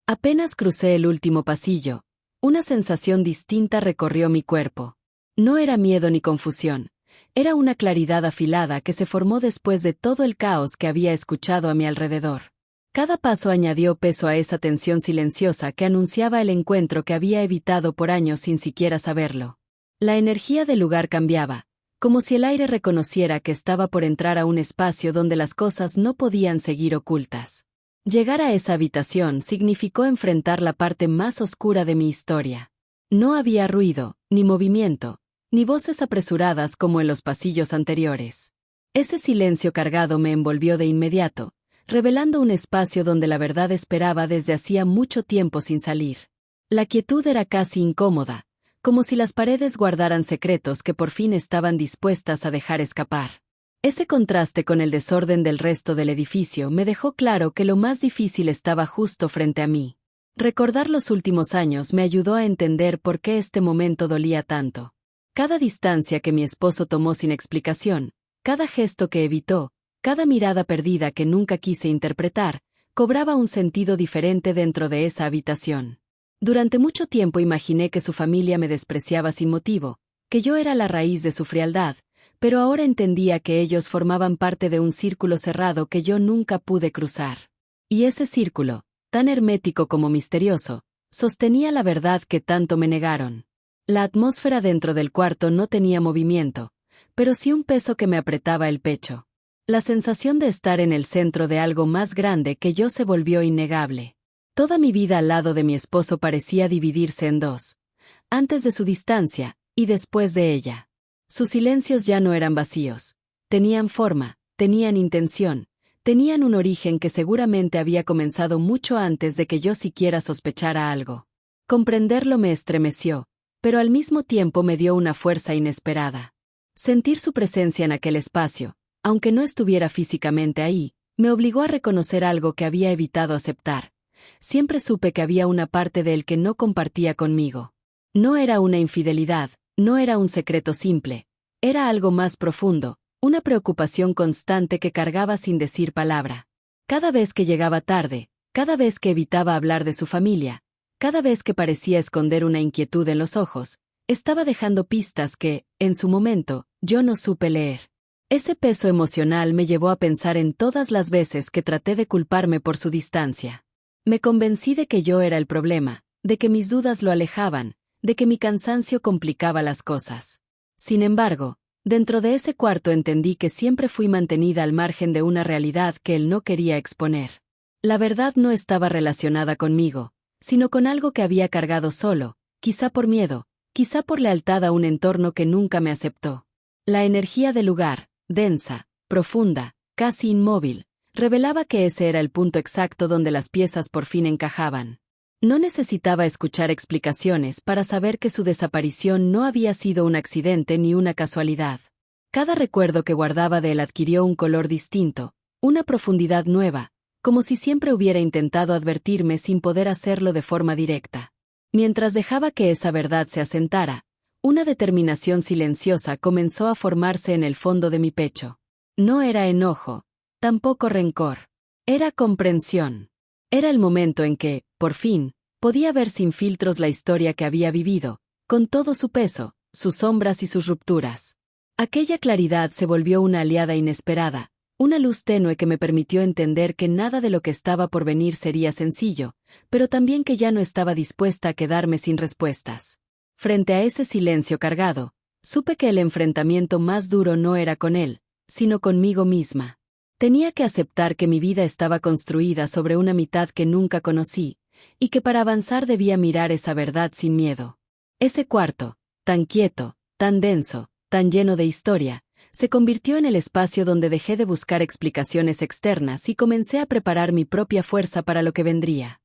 Apenas crucé el último pasillo, una sensación distinta recorrió mi cuerpo. No era miedo ni confusión. Era una claridad afilada que se formó después de todo el caos que había escuchado a mi alrededor. Cada paso añadió peso a esa tensión silenciosa que anunciaba el encuentro que había evitado por años sin siquiera saberlo. La energía del lugar cambiaba, como si el aire reconociera que estaba por entrar a un espacio donde las cosas no podían seguir ocultas. Llegar a esa habitación significó enfrentar la parte más oscura de mi historia. No había ruido, ni movimiento, ni voces apresuradas como en los pasillos anteriores. Ese silencio cargado me envolvió de inmediato, revelando un espacio donde la verdad esperaba desde hacía mucho tiempo sin salir. La quietud era casi incómoda, como si las paredes guardaran secretos que por fin estaban dispuestas a dejar escapar. Ese contraste con el desorden del resto del edificio me dejó claro que lo más difícil estaba justo frente a mí. Recordar los últimos años me ayudó a entender por qué este momento dolía tanto. Cada distancia que mi esposo tomó sin explicación, cada gesto que evitó, cada mirada perdida que nunca quise interpretar, cobraba un sentido diferente dentro de esa habitación. Durante mucho tiempo imaginé que su familia me despreciaba sin motivo, que yo era la raíz de su frialdad, pero ahora entendía que ellos formaban parte de un círculo cerrado que yo nunca pude cruzar. Y ese círculo, tan hermético como misterioso, sostenía la verdad que tanto me negaron. La atmósfera dentro del cuarto no tenía movimiento, pero sí un peso que me apretaba el pecho. La sensación de estar en el centro de algo más grande que yo se volvió innegable. Toda mi vida al lado de mi esposo parecía dividirse en dos, antes de su distancia y después de ella. Sus silencios ya no eran vacíos. Tenían forma, tenían intención, tenían un origen que seguramente había comenzado mucho antes de que yo siquiera sospechara algo. Comprenderlo me estremeció, pero al mismo tiempo me dio una fuerza inesperada. Sentir su presencia en aquel espacio, aunque no estuviera físicamente ahí, me obligó a reconocer algo que había evitado aceptar. Siempre supe que había una parte de él que no compartía conmigo. No era una infidelidad, no era un secreto simple, era algo más profundo, una preocupación constante que cargaba sin decir palabra. Cada vez que llegaba tarde, cada vez que evitaba hablar de su familia, cada vez que parecía esconder una inquietud en los ojos, estaba dejando pistas que, en su momento, yo no supe leer. Ese peso emocional me llevó a pensar en todas las veces que traté de culparme por su distancia. Me convencí de que yo era el problema, de que mis dudas lo alejaban, de que mi cansancio complicaba las cosas. Sin embargo, dentro de ese cuarto entendí que siempre fui mantenida al margen de una realidad que él no quería exponer. La verdad no estaba relacionada conmigo, sino con algo que había cargado solo, quizá por miedo, quizá por lealtad a un entorno que nunca me aceptó. La energía del lugar, densa, profunda, casi inmóvil, revelaba que ese era el punto exacto donde las piezas por fin encajaban. No necesitaba escuchar explicaciones para saber que su desaparición no había sido un accidente ni una casualidad. Cada recuerdo que guardaba de él adquirió un color distinto, una profundidad nueva, como si siempre hubiera intentado advertirme sin poder hacerlo de forma directa. Mientras dejaba que esa verdad se asentara, una determinación silenciosa comenzó a formarse en el fondo de mi pecho. No era enojo, tampoco rencor. Era comprensión. Era el momento en que, por fin, podía ver sin filtros la historia que había vivido, con todo su peso, sus sombras y sus rupturas. Aquella claridad se volvió una aliada inesperada, una luz tenue que me permitió entender que nada de lo que estaba por venir sería sencillo, pero también que ya no estaba dispuesta a quedarme sin respuestas. Frente a ese silencio cargado, supe que el enfrentamiento más duro no era con él, sino conmigo misma. Tenía que aceptar que mi vida estaba construida sobre una mitad que nunca conocí, y que para avanzar debía mirar esa verdad sin miedo. Ese cuarto, tan quieto, tan denso, tan lleno de historia, se convirtió en el espacio donde dejé de buscar explicaciones externas y comencé a preparar mi propia fuerza para lo que vendría.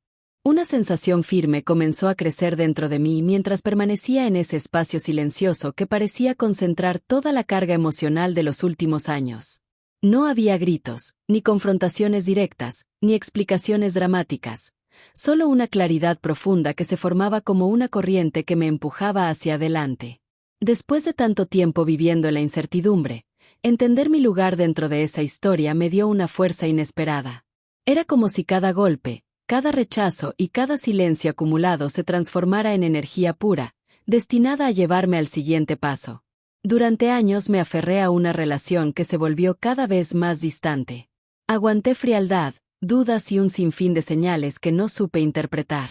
Una sensación firme comenzó a crecer dentro de mí mientras permanecía en ese espacio silencioso que parecía concentrar toda la carga emocional de los últimos años. No había gritos, ni confrontaciones directas, ni explicaciones dramáticas, solo una claridad profunda que se formaba como una corriente que me empujaba hacia adelante. Después de tanto tiempo viviendo en la incertidumbre, entender mi lugar dentro de esa historia me dio una fuerza inesperada. Era como si cada golpe, cada rechazo y cada silencio acumulado se transformara en energía pura, destinada a llevarme al siguiente paso. Durante años me aferré a una relación que se volvió cada vez más distante. Aguanté frialdad, dudas y un sinfín de señales que no supe interpretar.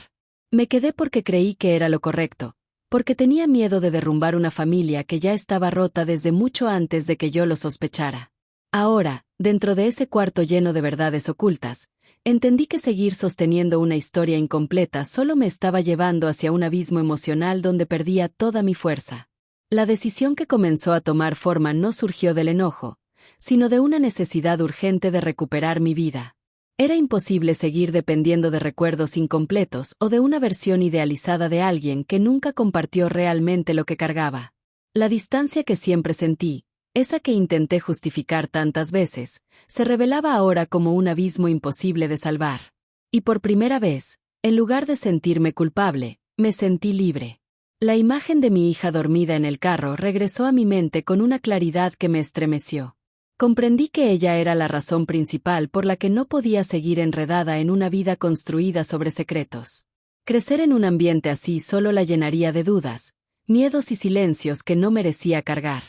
Me quedé porque creí que era lo correcto, porque tenía miedo de derrumbar una familia que ya estaba rota desde mucho antes de que yo lo sospechara. Ahora, dentro de ese cuarto lleno de verdades ocultas, entendí que seguir sosteniendo una historia incompleta solo me estaba llevando hacia un abismo emocional donde perdía toda mi fuerza. La decisión que comenzó a tomar forma no surgió del enojo, sino de una necesidad urgente de recuperar mi vida. Era imposible seguir dependiendo de recuerdos incompletos o de una versión idealizada de alguien que nunca compartió realmente lo que cargaba. La distancia que siempre sentí, esa que intenté justificar tantas veces, se revelaba ahora como un abismo imposible de salvar. Y por primera vez, en lugar de sentirme culpable, me sentí libre. La imagen de mi hija dormida en el carro regresó a mi mente con una claridad que me estremeció. Comprendí que ella era la razón principal por la que no podía seguir enredada en una vida construida sobre secretos. Crecer en un ambiente así solo la llenaría de dudas, miedos y silencios que no merecía cargar.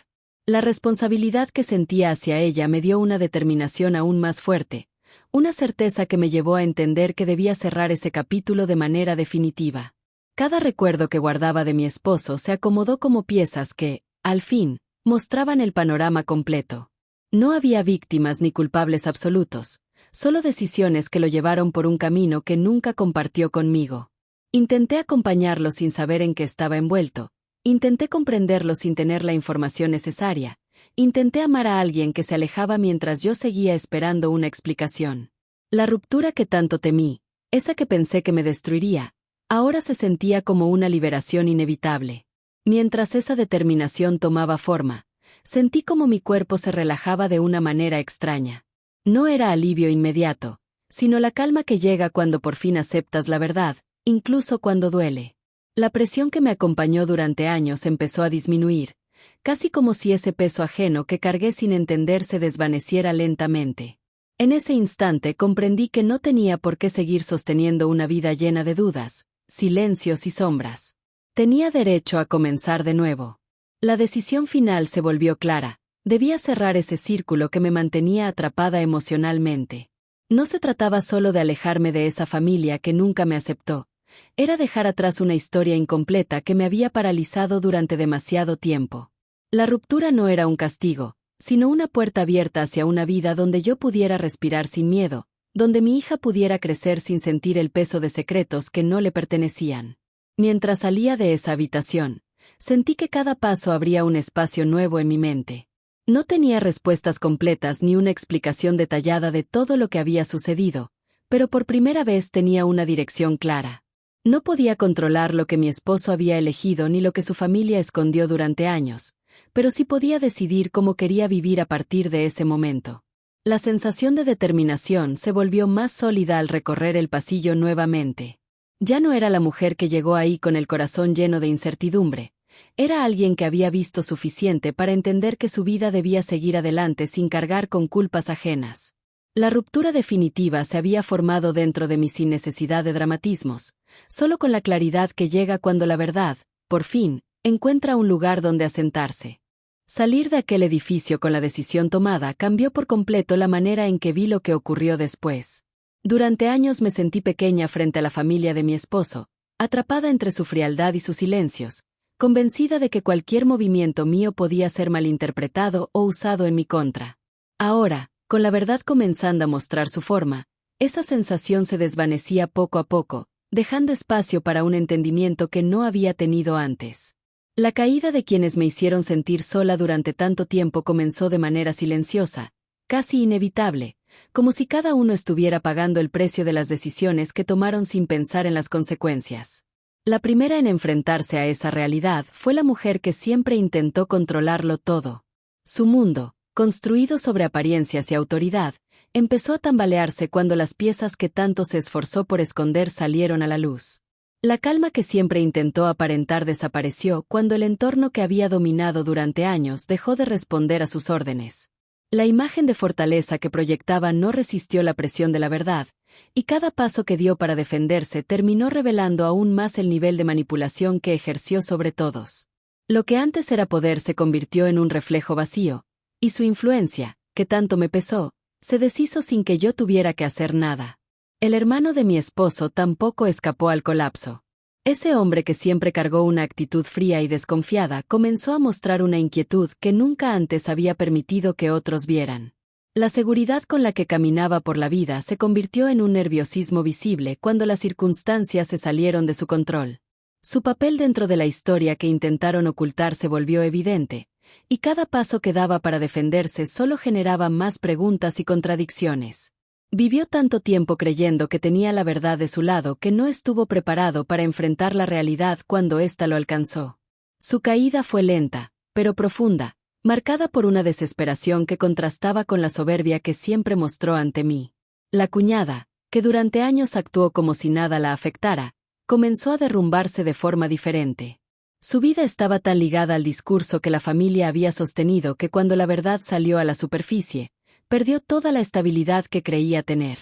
La responsabilidad que sentía hacia ella me dio una determinación aún más fuerte, una certeza que me llevó a entender que debía cerrar ese capítulo de manera definitiva. Cada recuerdo que guardaba de mi esposo se acomodó como piezas que, al fin, mostraban el panorama completo. No había víctimas ni culpables absolutos, solo decisiones que lo llevaron por un camino que nunca compartió conmigo. Intenté acompañarlo sin saber en qué estaba envuelto, intenté comprenderlo sin tener la información necesaria, intenté amar a alguien que se alejaba mientras yo seguía esperando una explicación. La ruptura que tanto temí, esa que pensé que me destruiría, ahora se sentía como una liberación inevitable. Mientras esa determinación tomaba forma, sentí como mi cuerpo se relajaba de una manera extraña. No era alivio inmediato, sino la calma que llega cuando por fin aceptas la verdad, incluso cuando duele. La presión que me acompañó durante años empezó a disminuir, casi como si ese peso ajeno que cargué sin entender se desvaneciera lentamente. En ese instante comprendí que no tenía por qué seguir sosteniendo una vida llena de dudas, silencios y sombras. Tenía derecho a comenzar de nuevo. La decisión final se volvió clara, debía cerrar ese círculo que me mantenía atrapada emocionalmente. No se trataba solo de alejarme de esa familia que nunca me aceptó, era dejar atrás una historia incompleta que me había paralizado durante demasiado tiempo. La ruptura no era un castigo, sino una puerta abierta hacia una vida donde yo pudiera respirar sin miedo, donde mi hija pudiera crecer sin sentir el peso de secretos que no le pertenecían. Mientras salía de esa habitación, sentí que cada paso abría un espacio nuevo en mi mente. No tenía respuestas completas ni una explicación detallada de todo lo que había sucedido, pero por primera vez tenía una dirección clara. No podía controlar lo que mi esposo había elegido ni lo que su familia escondió durante años, pero sí podía decidir cómo quería vivir a partir de ese momento. La sensación de determinación se volvió más sólida al recorrer el pasillo nuevamente. Ya no era la mujer que llegó ahí con el corazón lleno de incertidumbre. Era alguien que había visto suficiente para entender que su vida debía seguir adelante sin cargar con culpas ajenas. La ruptura definitiva se había formado dentro de mí sin necesidad de dramatismos, solo con la claridad que llega cuando la verdad, por fin, encuentra un lugar donde asentarse. Salir de aquel edificio con la decisión tomada cambió por completo la manera en que vi lo que ocurrió después. Durante años me sentí pequeña frente a la familia de mi esposo, atrapada entre su frialdad y sus silencios, convencida de que cualquier movimiento mío podía ser malinterpretado o usado en mi contra. Ahora, con la verdad comenzando a mostrar su forma, esa sensación se desvanecía poco a poco, dejando espacio para un entendimiento que no había tenido antes. La caída de quienes me hicieron sentir sola durante tanto tiempo comenzó de manera silenciosa, casi inevitable, como si cada uno estuviera pagando el precio de las decisiones que tomaron sin pensar en las consecuencias. La primera en enfrentarse a esa realidad fue la mujer que siempre intentó controlarlo todo. Su mundo, construido sobre apariencias y autoridad, empezó a tambalearse cuando las piezas que tanto se esforzó por esconder salieron a la luz. La calma que siempre intentó aparentar desapareció cuando el entorno que había dominado durante años dejó de responder a sus órdenes. La imagen de fortaleza que proyectaba no resistió la presión de la verdad, y cada paso que dio para defenderse terminó revelando aún más el nivel de manipulación que ejerció sobre todos. Lo que antes era poder se convirtió en un reflejo vacío, y su influencia, que tanto me pesó, se deshizo sin que yo tuviera que hacer nada. El hermano de mi esposo tampoco escapó al colapso. Ese hombre que siempre cargó una actitud fría y desconfiada comenzó a mostrar una inquietud que nunca antes había permitido que otros vieran. La seguridad con la que caminaba por la vida se convirtió en un nerviosismo visible cuando las circunstancias se salieron de su control. Su papel dentro de la historia que intentaron ocultar se volvió evidente, y cada paso que daba para defenderse solo generaba más preguntas y contradicciones. Vivió tanto tiempo creyendo que tenía la verdad de su lado que no estuvo preparado para enfrentar la realidad cuando ésta lo alcanzó. Su caída fue lenta, pero profunda, marcada por una desesperación que contrastaba con la soberbia que siempre mostró ante mí. La cuñada, que durante años actuó como si nada la afectara, comenzó a derrumbarse de forma diferente. Su vida estaba tan ligada al discurso que la familia había sostenido que cuando la verdad salió a la superficie, perdió toda la estabilidad que creía tener.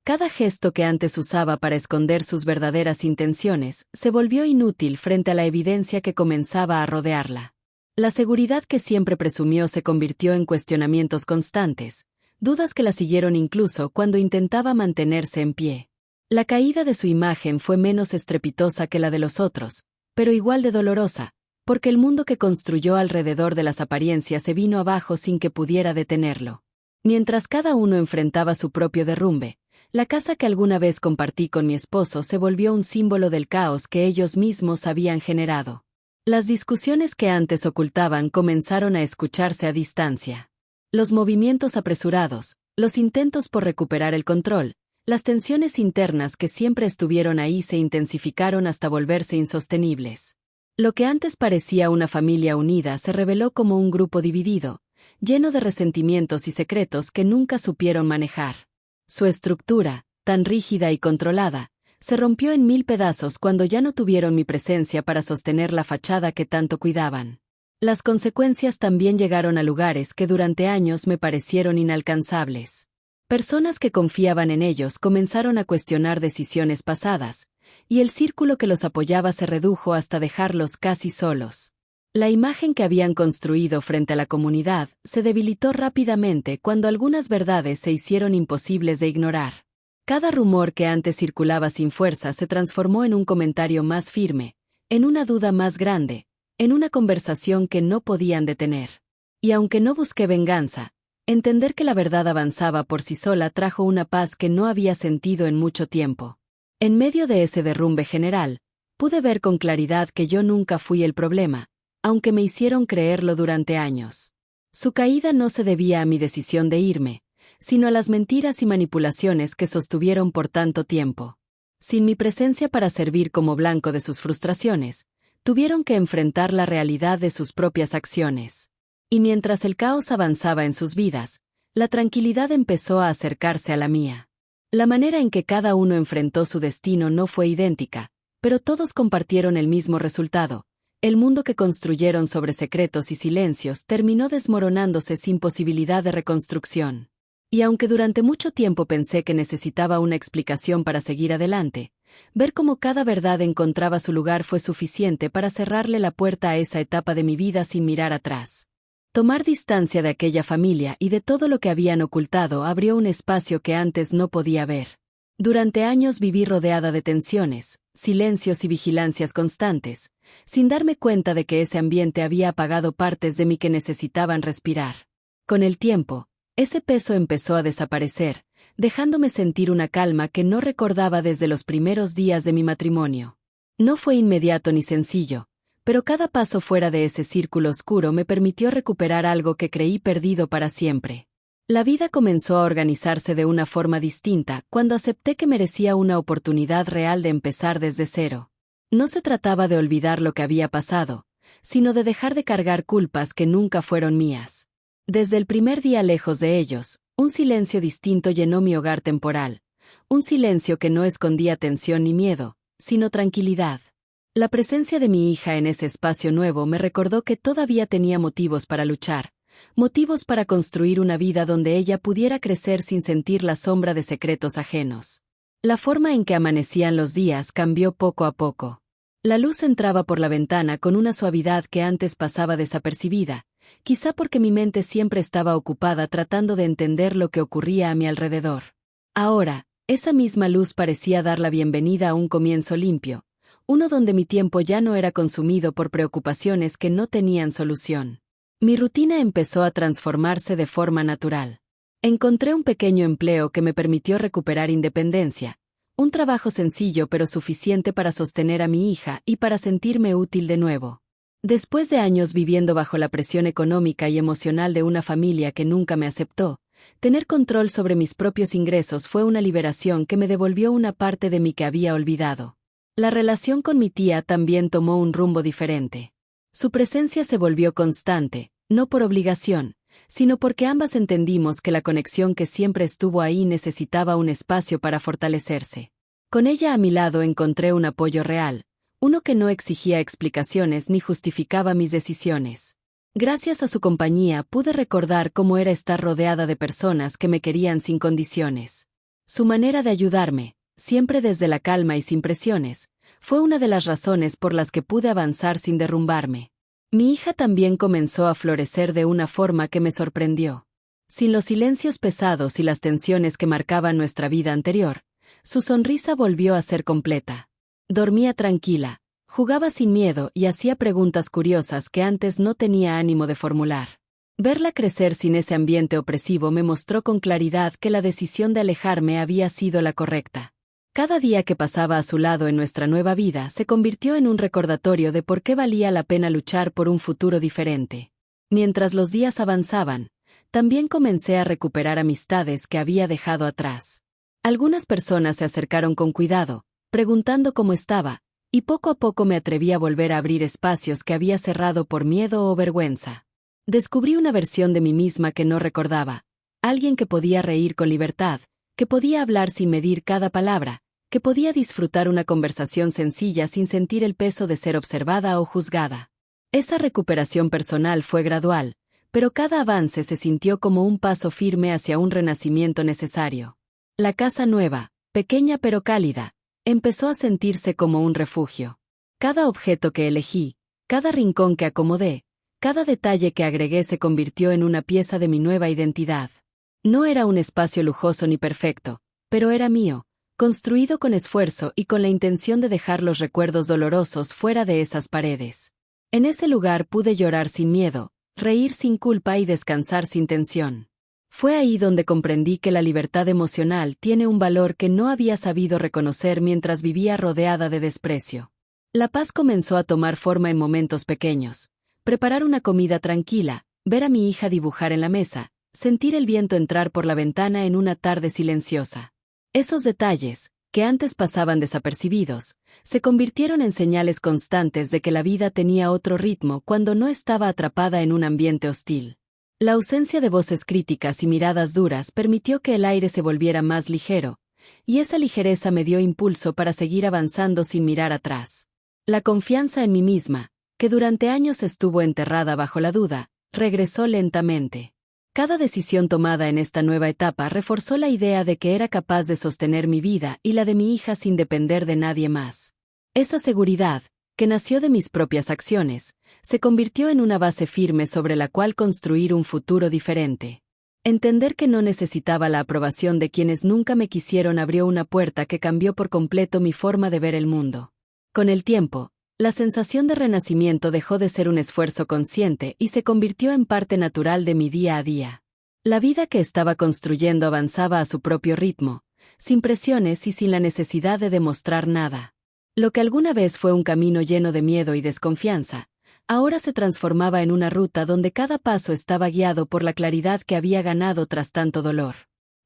Cada gesto que antes usaba para esconder sus verdaderas intenciones se volvió inútil frente a la evidencia que comenzaba a rodearla. La seguridad que siempre presumió se convirtió en cuestionamientos constantes, dudas que la siguieron incluso cuando intentaba mantenerse en pie. La caída de su imagen fue menos estrepitosa que la de los otros, pero igual de dolorosa, porque el mundo que construyó alrededor de las apariencias se vino abajo sin que pudiera detenerlo. Mientras cada uno enfrentaba su propio derrumbe, la casa que alguna vez compartí con mi esposo se volvió un símbolo del caos que ellos mismos habían generado. Las discusiones que antes ocultaban comenzaron a escucharse a distancia. Los movimientos apresurados, los intentos por recuperar el control, las tensiones internas que siempre estuvieron ahí se intensificaron hasta volverse insostenibles. Lo que antes parecía una familia unida se reveló como un grupo dividido, lleno de resentimientos y secretos que nunca supieron manejar. Su estructura, tan rígida y controlada, se rompió en mil pedazos cuando ya no tuvieron mi presencia para sostener la fachada que tanto cuidaban. Las consecuencias también llegaron a lugares que durante años me parecieron inalcanzables. Personas que confiaban en ellos comenzaron a cuestionar decisiones pasadas, y el círculo que los apoyaba se redujo hasta dejarlos casi solos. La imagen que habían construido frente a la comunidad se debilitó rápidamente cuando algunas verdades se hicieron imposibles de ignorar. Cada rumor que antes circulaba sin fuerza se transformó en un comentario más firme, en una duda más grande, en una conversación que no podían detener. Y aunque no busqué venganza, entender que la verdad avanzaba por sí sola trajo una paz que no había sentido en mucho tiempo. En medio de ese derrumbe general, pude ver con claridad que yo nunca fui el problema, aunque me hicieron creerlo durante años. Su caída no se debía a mi decisión de irme, sino a las mentiras y manipulaciones que sostuvieron por tanto tiempo. Sin mi presencia para servir como blanco de sus frustraciones, tuvieron que enfrentar la realidad de sus propias acciones. Y mientras el caos avanzaba en sus vidas, la tranquilidad empezó a acercarse a la mía. La manera en que cada uno enfrentó su destino no fue idéntica, pero todos compartieron el mismo resultado. El mundo que construyeron sobre secretos y silencios terminó desmoronándose sin posibilidad de reconstrucción. Y aunque durante mucho tiempo pensé que necesitaba una explicación para seguir adelante, ver cómo cada verdad encontraba su lugar fue suficiente para cerrarle la puerta a esa etapa de mi vida sin mirar atrás. Tomar distancia de aquella familia y de todo lo que habían ocultado abrió un espacio que antes no podía ver. Durante años viví rodeada de tensiones, silencios y vigilancias constantes, sin darme cuenta de que ese ambiente había apagado partes de mí que necesitaban respirar. Con el tiempo, ese peso empezó a desaparecer, dejándome sentir una calma que no recordaba desde los primeros días de mi matrimonio. No fue inmediato ni sencillo, pero cada paso fuera de ese círculo oscuro me permitió recuperar algo que creí perdido para siempre. La vida comenzó a organizarse de una forma distinta cuando acepté que merecía una oportunidad real de empezar desde cero. No se trataba de olvidar lo que había pasado, sino de dejar de cargar culpas que nunca fueron mías. Desde el primer día lejos de ellos, un silencio distinto llenó mi hogar temporal, un silencio que no escondía tensión ni miedo, sino tranquilidad. La presencia de mi hija en ese espacio nuevo me recordó que todavía tenía motivos para luchar, motivos para construir una vida donde ella pudiera crecer sin sentir la sombra de secretos ajenos. La forma en que amanecían los días cambió poco a poco. La luz entraba por la ventana con una suavidad que antes pasaba desapercibida, quizá porque mi mente siempre estaba ocupada tratando de entender lo que ocurría a mi alrededor. Ahora, esa misma luz parecía dar la bienvenida a un comienzo limpio, uno donde mi tiempo ya no era consumido por preocupaciones que no tenían solución. Mi rutina empezó a transformarse de forma natural. Encontré un pequeño empleo que me permitió recuperar independencia, un trabajo sencillo pero suficiente para sostener a mi hija y para sentirme útil de nuevo. Después de años viviendo bajo la presión económica y emocional de una familia que nunca me aceptó, tener control sobre mis propios ingresos fue una liberación que me devolvió una parte de mí que había olvidado. La relación con mi tía también tomó un rumbo diferente. Su presencia se volvió constante, no por obligación, sino porque ambas entendimos que la conexión que siempre estuvo ahí necesitaba un espacio para fortalecerse. Con ella a mi lado encontré un apoyo real, uno que no exigía explicaciones ni justificaba mis decisiones. Gracias a su compañía pude recordar cómo era estar rodeada de personas que me querían sin condiciones. Su manera de ayudarme, siempre desde la calma y sin presiones, fue una de las razones por las que pude avanzar sin derrumbarme. Mi hija también comenzó a florecer de una forma que me sorprendió. Sin los silencios pesados y las tensiones que marcaban nuestra vida anterior, su sonrisa volvió a ser completa. Dormía tranquila, jugaba sin miedo y hacía preguntas curiosas que antes no tenía ánimo de formular. Verla crecer sin ese ambiente opresivo me mostró con claridad que la decisión de alejarme había sido la correcta. Cada día que pasaba a su lado en nuestra nueva vida se convirtió en un recordatorio de por qué valía la pena luchar por un futuro diferente. Mientras los días avanzaban, también comencé a recuperar amistades que había dejado atrás. Algunas personas se acercaron con cuidado, preguntando cómo estaba, y poco a poco me atreví a volver a abrir espacios que había cerrado por miedo o vergüenza. Descubrí una versión de mí misma que no recordaba, alguien que podía reír con libertad, que podía hablar sin medir cada palabra, que podía disfrutar una conversación sencilla sin sentir el peso de ser observada o juzgada. Esa recuperación personal fue gradual, pero cada avance se sintió como un paso firme hacia un renacimiento necesario. La casa nueva, pequeña pero cálida, empezó a sentirse como un refugio. Cada objeto que elegí, cada rincón que acomodé, cada detalle que agregué se convirtió en una pieza de mi nueva identidad. No era un espacio lujoso ni perfecto, pero era mío, construido con esfuerzo y con la intención de dejar los recuerdos dolorosos fuera de esas paredes. En ese lugar pude llorar sin miedo, reír sin culpa y descansar sin tensión. Fue ahí donde comprendí que la libertad emocional tiene un valor que no había sabido reconocer mientras vivía rodeada de desprecio. La paz comenzó a tomar forma en momentos pequeños. Preparar una comida tranquila, ver a mi hija dibujar en la mesa, sentir el viento entrar por la ventana en una tarde silenciosa. Esos detalles, que antes pasaban desapercibidos, se convirtieron en señales constantes de que la vida tenía otro ritmo cuando no estaba atrapada en un ambiente hostil. La ausencia de voces críticas y miradas duras permitió que el aire se volviera más ligero, y esa ligereza me dio impulso para seguir avanzando sin mirar atrás. La confianza en mí misma, que durante años estuvo enterrada bajo la duda, regresó lentamente. Cada decisión tomada en esta nueva etapa reforzó la idea de que era capaz de sostener mi vida y la de mi hija sin depender de nadie más. Esa seguridad, que nació de mis propias acciones, se convirtió en una base firme sobre la cual construir un futuro diferente. Entender que no necesitaba la aprobación de quienes nunca me quisieron abrió una puerta que cambió por completo mi forma de ver el mundo. Con el tiempo, la sensación de renacimiento dejó de ser un esfuerzo consciente y se convirtió en parte natural de mi día a día. La vida que estaba construyendo avanzaba a su propio ritmo, sin presiones y sin la necesidad de demostrar nada. Lo que alguna vez fue un camino lleno de miedo y desconfianza, ahora se transformaba en una ruta donde cada paso estaba guiado por la claridad que había ganado tras tanto dolor.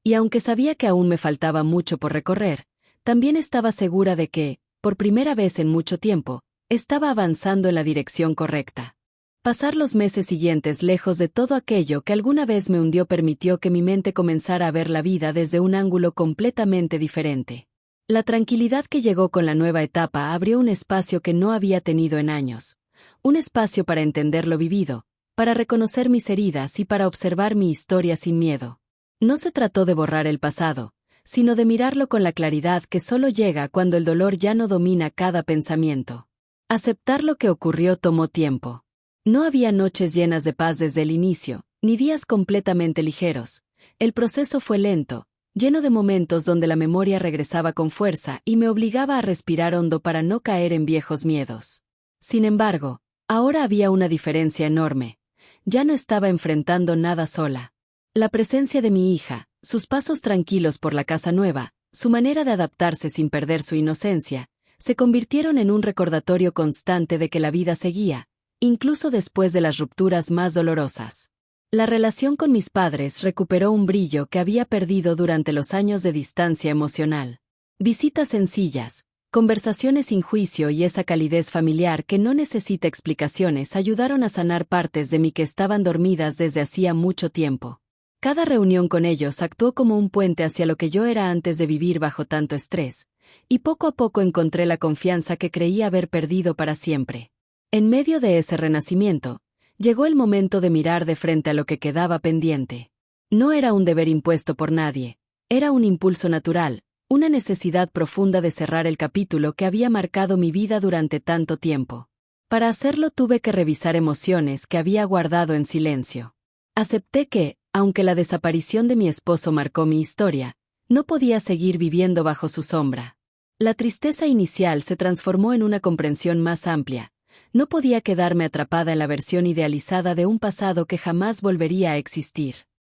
Y aunque sabía que aún me faltaba mucho por recorrer, también estaba segura de que, por primera vez en mucho tiempo, estaba avanzando en la dirección correcta. Pasar los meses siguientes lejos de todo aquello que alguna vez me hundió permitió que mi mente comenzara a ver la vida desde un ángulo completamente diferente. La tranquilidad que llegó con la nueva etapa abrió un espacio que no había tenido en años, un espacio para entender lo vivido, para reconocer mis heridas y para observar mi historia sin miedo. No se trató de borrar el pasado, sino de mirarlo con la claridad que solo llega cuando el dolor ya no domina cada pensamiento. Aceptar lo que ocurrió tomó tiempo. No había noches llenas de paz desde el inicio, ni días completamente ligeros. El proceso fue lento, lleno de momentos donde la memoria regresaba con fuerza y me obligaba a respirar hondo para no caer en viejos miedos. Sin embargo, ahora había una diferencia enorme. Ya no estaba enfrentando nada sola. La presencia de mi hija, sus pasos tranquilos por la casa nueva, su manera de adaptarse sin perder su inocencia, se convirtieron en un recordatorio constante de que la vida seguía, incluso después de las rupturas más dolorosas. La relación con mis padres recuperó un brillo que había perdido durante los años de distancia emocional. Visitas sencillas, conversaciones sin juicio y esa calidez familiar que no necesita explicaciones ayudaron a sanar partes de mí que estaban dormidas desde hacía mucho tiempo. Cada reunión con ellos actuó como un puente hacia lo que yo era antes de vivir bajo tanto estrés, y poco a poco encontré la confianza que creía haber perdido para siempre. En medio de ese renacimiento, llegó el momento de mirar de frente a lo que quedaba pendiente. No era un deber impuesto por nadie, era un impulso natural, una necesidad profunda de cerrar el capítulo que había marcado mi vida durante tanto tiempo. Para hacerlo tuve que revisar emociones que había guardado en silencio. Acepté que, aunque la desaparición de mi esposo marcó mi historia, no podía seguir viviendo bajo su sombra. La tristeza inicial se transformó en una comprensión más amplia. No podía quedarme atrapada en la versión idealizada de un pasado que jamás volvería a existir.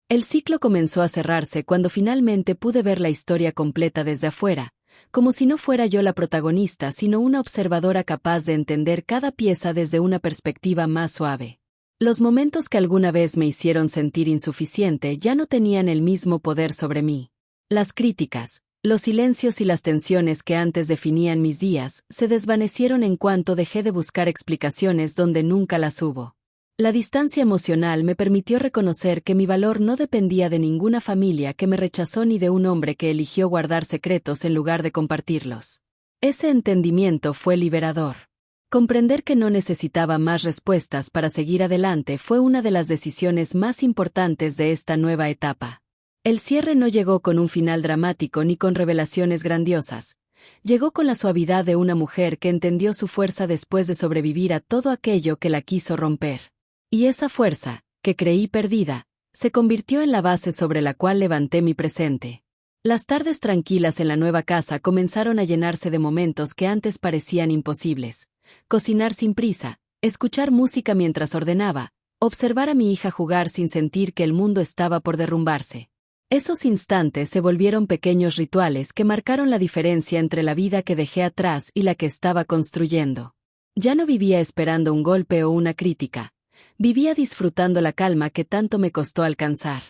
El ciclo comenzó a cerrarse cuando finalmente pude ver la historia completa desde afuera, como si no fuera yo la protagonista sino una observadora capaz de entender cada pieza desde una perspectiva más suave. Los momentos que alguna vez me hicieron sentir insuficiente ya no tenían el mismo poder sobre mí. Las críticas, los silencios y las tensiones que antes definían mis días se desvanecieron en cuanto dejé de buscar explicaciones donde nunca las hubo. La distancia emocional me permitió reconocer que mi valor no dependía de ninguna familia que me rechazó ni de un hombre que eligió guardar secretos en lugar de compartirlos. Ese entendimiento fue liberador. Comprender que no necesitaba más respuestas para seguir adelante fue una de las decisiones más importantes de esta nueva etapa. El cierre no llegó con un final dramático ni con revelaciones grandiosas. Llegó con la suavidad de una mujer que entendió su fuerza después de sobrevivir a todo aquello que la quiso romper. Y esa fuerza, que creí perdida, se convirtió en la base sobre la cual levanté mi presente. Las tardes tranquilas en la nueva casa comenzaron a llenarse de momentos que antes parecían imposibles. Cocinar sin prisa, escuchar música mientras ordenaba, observar a mi hija jugar sin sentir que el mundo estaba por derrumbarse. Esos instantes se volvieron pequeños rituales que marcaron la diferencia entre la vida que dejé atrás y la que estaba construyendo. Ya no vivía esperando un golpe o una crítica. Vivía disfrutando la calma que tanto me costó alcanzar.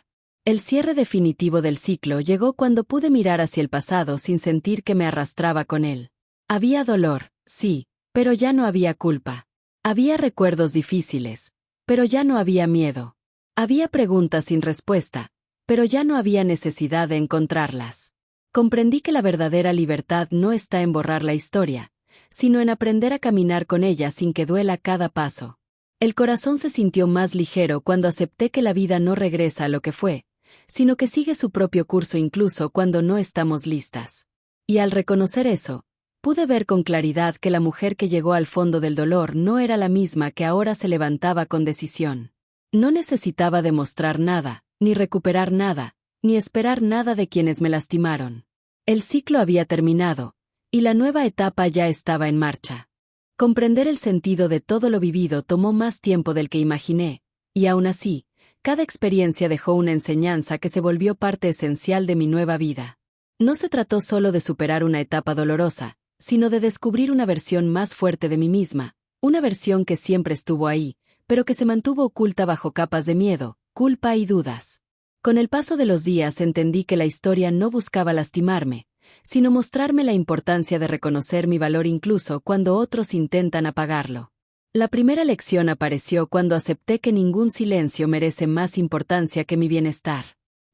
El cierre definitivo del ciclo llegó cuando pude mirar hacia el pasado sin sentir que me arrastraba con él. Había dolor, sí, pero ya no había culpa. Había recuerdos difíciles, pero ya no había miedo. Había preguntas sin respuesta, pero ya no había necesidad de encontrarlas. Comprendí que la verdadera libertad no está en borrar la historia, sino en aprender a caminar con ella sin que duela cada paso. El corazón se sintió más ligero cuando acepté que la vida no regresa a lo que fue, sino que sigue su propio curso incluso cuando no estamos listas. Y al reconocer eso, pude ver con claridad que la mujer que llegó al fondo del dolor no era la misma que ahora se levantaba con decisión. No necesitaba demostrar nada, ni recuperar nada, ni esperar nada de quienes me lastimaron. El ciclo había terminado, y la nueva etapa ya estaba en marcha. Comprender el sentido de todo lo vivido tomó más tiempo del que imaginé, y aún así, cada experiencia dejó una enseñanza que se volvió parte esencial de mi nueva vida. No se trató solo de superar una etapa dolorosa, sino de descubrir una versión más fuerte de mí misma, una versión que siempre estuvo ahí, pero que se mantuvo oculta bajo capas de miedo, culpa y dudas. Con el paso de los días entendí que la historia no buscaba lastimarme, sino mostrarme la importancia de reconocer mi valor incluso cuando otros intentan apagarlo. La primera lección apareció cuando acepté que ningún silencio merece más importancia que mi bienestar.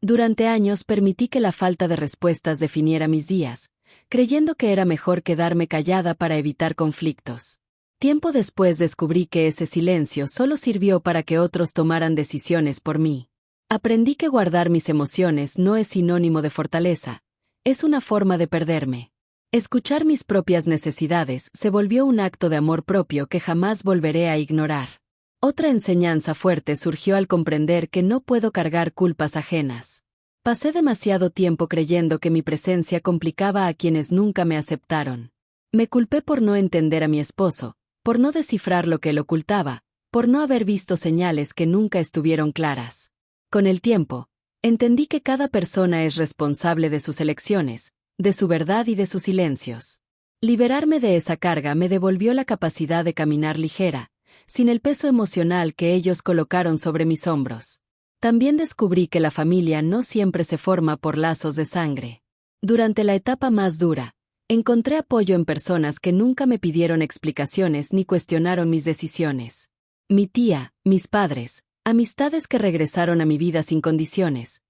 Durante años permití que la falta de respuestas definiera mis días, creyendo que era mejor quedarme callada para evitar conflictos. Tiempo después descubrí que ese silencio solo sirvió para que otros tomaran decisiones por mí. Aprendí que guardar mis emociones no es sinónimo de fortaleza, es una forma de perderme. Escuchar mis propias necesidades se volvió un acto de amor propio que jamás volveré a ignorar. Otra enseñanza fuerte surgió al comprender que no puedo cargar culpas ajenas. Pasé demasiado tiempo creyendo que mi presencia complicaba a quienes nunca me aceptaron. Me culpé por no entender a mi esposo, por no descifrar lo que él ocultaba, por no haber visto señales que nunca estuvieron claras. Con el tiempo, entendí que cada persona es responsable de sus elecciones, de su verdad y de sus silencios. Liberarme de esa carga me devolvió la capacidad de caminar ligera, sin el peso emocional que ellos colocaron sobre mis hombros. También descubrí que la familia no siempre se forma por lazos de sangre. Durante la etapa más dura, encontré apoyo en personas que nunca me pidieron explicaciones ni cuestionaron mis decisiones. Mi tía, mis padres, amistades que regresaron a mi vida sin condiciones.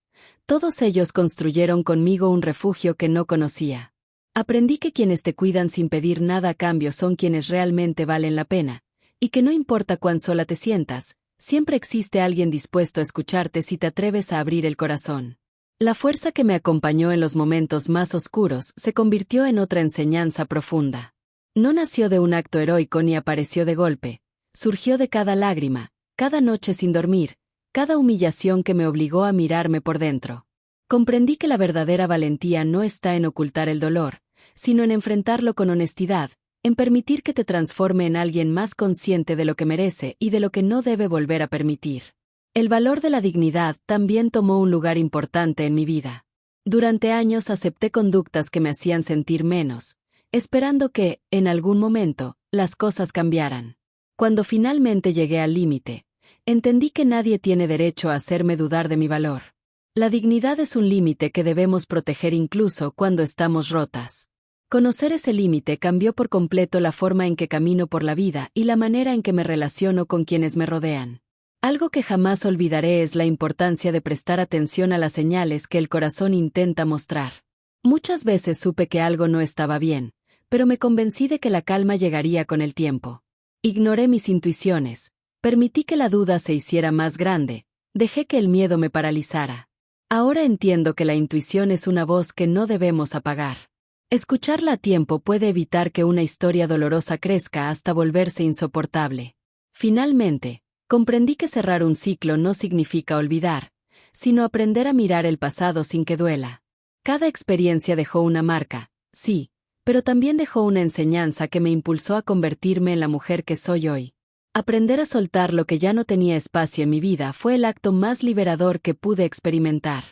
Todos ellos construyeron conmigo un refugio que no conocía. Aprendí que quienes te cuidan sin pedir nada a cambio son quienes realmente valen la pena, y que no importa cuán sola te sientas, siempre existe alguien dispuesto a escucharte si te atreves a abrir el corazón. La fuerza que me acompañó en los momentos más oscuros se convirtió en otra enseñanza profunda. No nació de un acto heroico ni apareció de golpe, surgió de cada lágrima, cada noche sin dormir, cada humillación que me obligó a mirarme por dentro. Comprendí que la verdadera valentía no está en ocultar el dolor, sino en enfrentarlo con honestidad, en permitir que te transforme en alguien más consciente de lo que merece y de lo que no debe volver a permitir. El valor de la dignidad también tomó un lugar importante en mi vida. Durante años acepté conductas que me hacían sentir menos, esperando que, en algún momento, las cosas cambiaran. Cuando finalmente llegué al límite, entendí que nadie tiene derecho a hacerme dudar de mi valor. La dignidad es un límite que debemos proteger incluso cuando estamos rotas. Conocer ese límite cambió por completo la forma en que camino por la vida y la manera en que me relaciono con quienes me rodean. Algo que jamás olvidaré es la importancia de prestar atención a las señales que el corazón intenta mostrar. Muchas veces supe que algo no estaba bien, pero me convencí de que la calma llegaría con el tiempo. Ignoré mis intuiciones, permití que la duda se hiciera más grande, dejé que el miedo me paralizara. Ahora entiendo que la intuición es una voz que no debemos apagar. Escucharla a tiempo puede evitar que una historia dolorosa crezca hasta volverse insoportable. Finalmente, comprendí que cerrar un ciclo no significa olvidar, sino aprender a mirar el pasado sin que duela. Cada experiencia dejó una marca, sí, pero también dejó una enseñanza que me impulsó a convertirme en la mujer que soy hoy. Aprender a soltar lo que ya no tenía espacio en mi vida fue el acto más liberador que pude experimentar.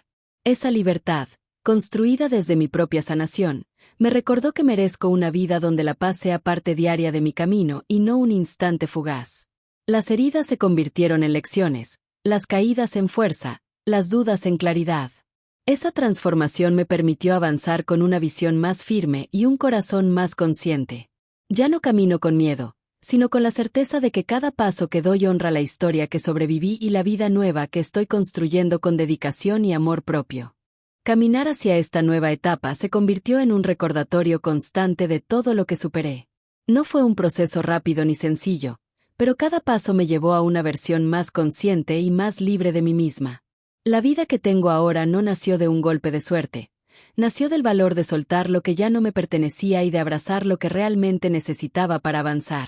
Esa libertad, construida desde mi propia sanación, me recordó que merezco una vida donde la paz sea parte diaria de mi camino y no un instante fugaz. Las heridas se convirtieron en lecciones, las caídas en fuerza, las dudas en claridad. Esa transformación me permitió avanzar con una visión más firme y un corazón más consciente. Ya no camino con miedo, sino con la certeza de que cada paso que doy honra la historia que sobreviví y la vida nueva que estoy construyendo con dedicación y amor propio. Caminar hacia esta nueva etapa se convirtió en un recordatorio constante de todo lo que superé. No fue un proceso rápido ni sencillo, pero cada paso me llevó a una versión más consciente y más libre de mí misma. La vida que tengo ahora no nació de un golpe de suerte, nació del valor de soltar lo que ya no me pertenecía y de abrazar lo que realmente necesitaba para avanzar.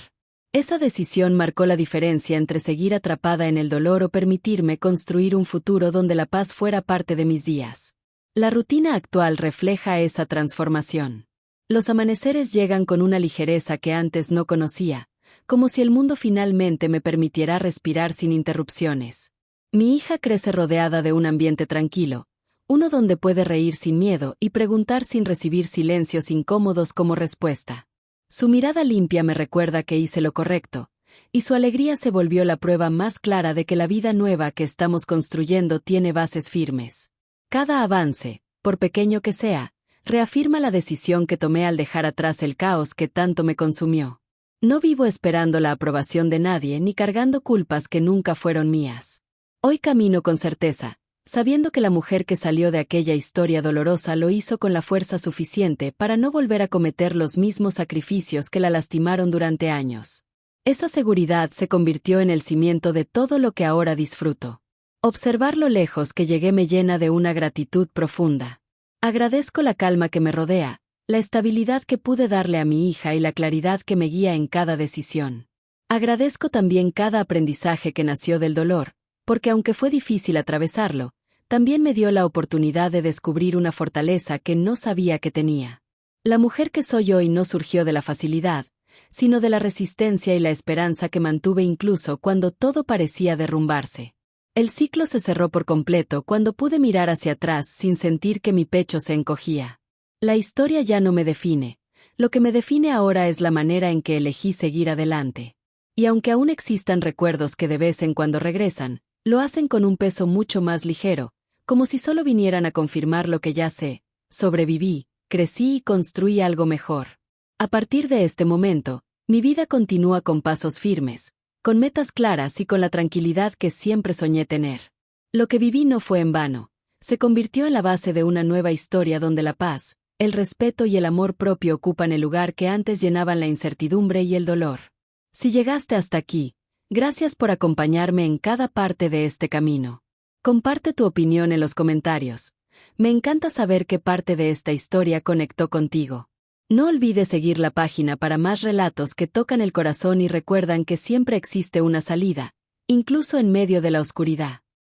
Esa decisión marcó la diferencia entre seguir atrapada en el dolor o permitirme construir un futuro donde la paz fuera parte de mis días. La rutina actual refleja esa transformación. Los amaneceres llegan con una ligereza que antes no conocía, como si el mundo finalmente me permitiera respirar sin interrupciones. Mi hija crece rodeada de un ambiente tranquilo, uno donde puede reír sin miedo y preguntar sin recibir silencios incómodos como respuesta. Su mirada limpia me recuerda que hice lo correcto, y su alegría se volvió la prueba más clara de que la vida nueva que estamos construyendo tiene bases firmes. Cada avance, por pequeño que sea, reafirma la decisión que tomé al dejar atrás el caos que tanto me consumió. No vivo esperando la aprobación de nadie ni cargando culpas que nunca fueron mías. Hoy camino con certeza, sabiendo que la mujer que salió de aquella historia dolorosa lo hizo con la fuerza suficiente para no volver a cometer los mismos sacrificios que la lastimaron durante años. Esa seguridad se convirtió en el cimiento de todo lo que ahora disfruto. Observar lo lejos que llegué me llena de una gratitud profunda. Agradezco la calma que me rodea, la estabilidad que pude darle a mi hija y la claridad que me guía en cada decisión. Agradezco también cada aprendizaje que nació del dolor, porque aunque fue difícil atravesarlo, también me dio la oportunidad de descubrir una fortaleza que no sabía que tenía. La mujer que soy hoy no surgió de la facilidad, sino de la resistencia y la esperanza que mantuve incluso cuando todo parecía derrumbarse. El ciclo se cerró por completo cuando pude mirar hacia atrás sin sentir que mi pecho se encogía. La historia ya no me define, lo que me define ahora es la manera en que elegí seguir adelante. Y aunque aún existan recuerdos que de vez en cuando regresan, lo hacen con un peso mucho más ligero, como si solo vinieran a confirmar lo que ya sé: sobreviví, crecí y construí algo mejor. A partir de este momento, mi vida continúa con pasos firmes, con metas claras y con la tranquilidad que siempre soñé tener. Lo que viví no fue en vano. Se convirtió en la base de una nueva historia donde la paz, el respeto y el amor propio ocupan el lugar que antes llenaban la incertidumbre y el dolor. Si llegaste hasta aquí, gracias por acompañarme en cada parte de este camino. Comparte tu opinión en los comentarios. Me encanta saber qué parte de esta historia conectó contigo. No olvides seguir la página para más relatos que tocan el corazón y recuerdan que siempre existe una salida, incluso en medio de la oscuridad.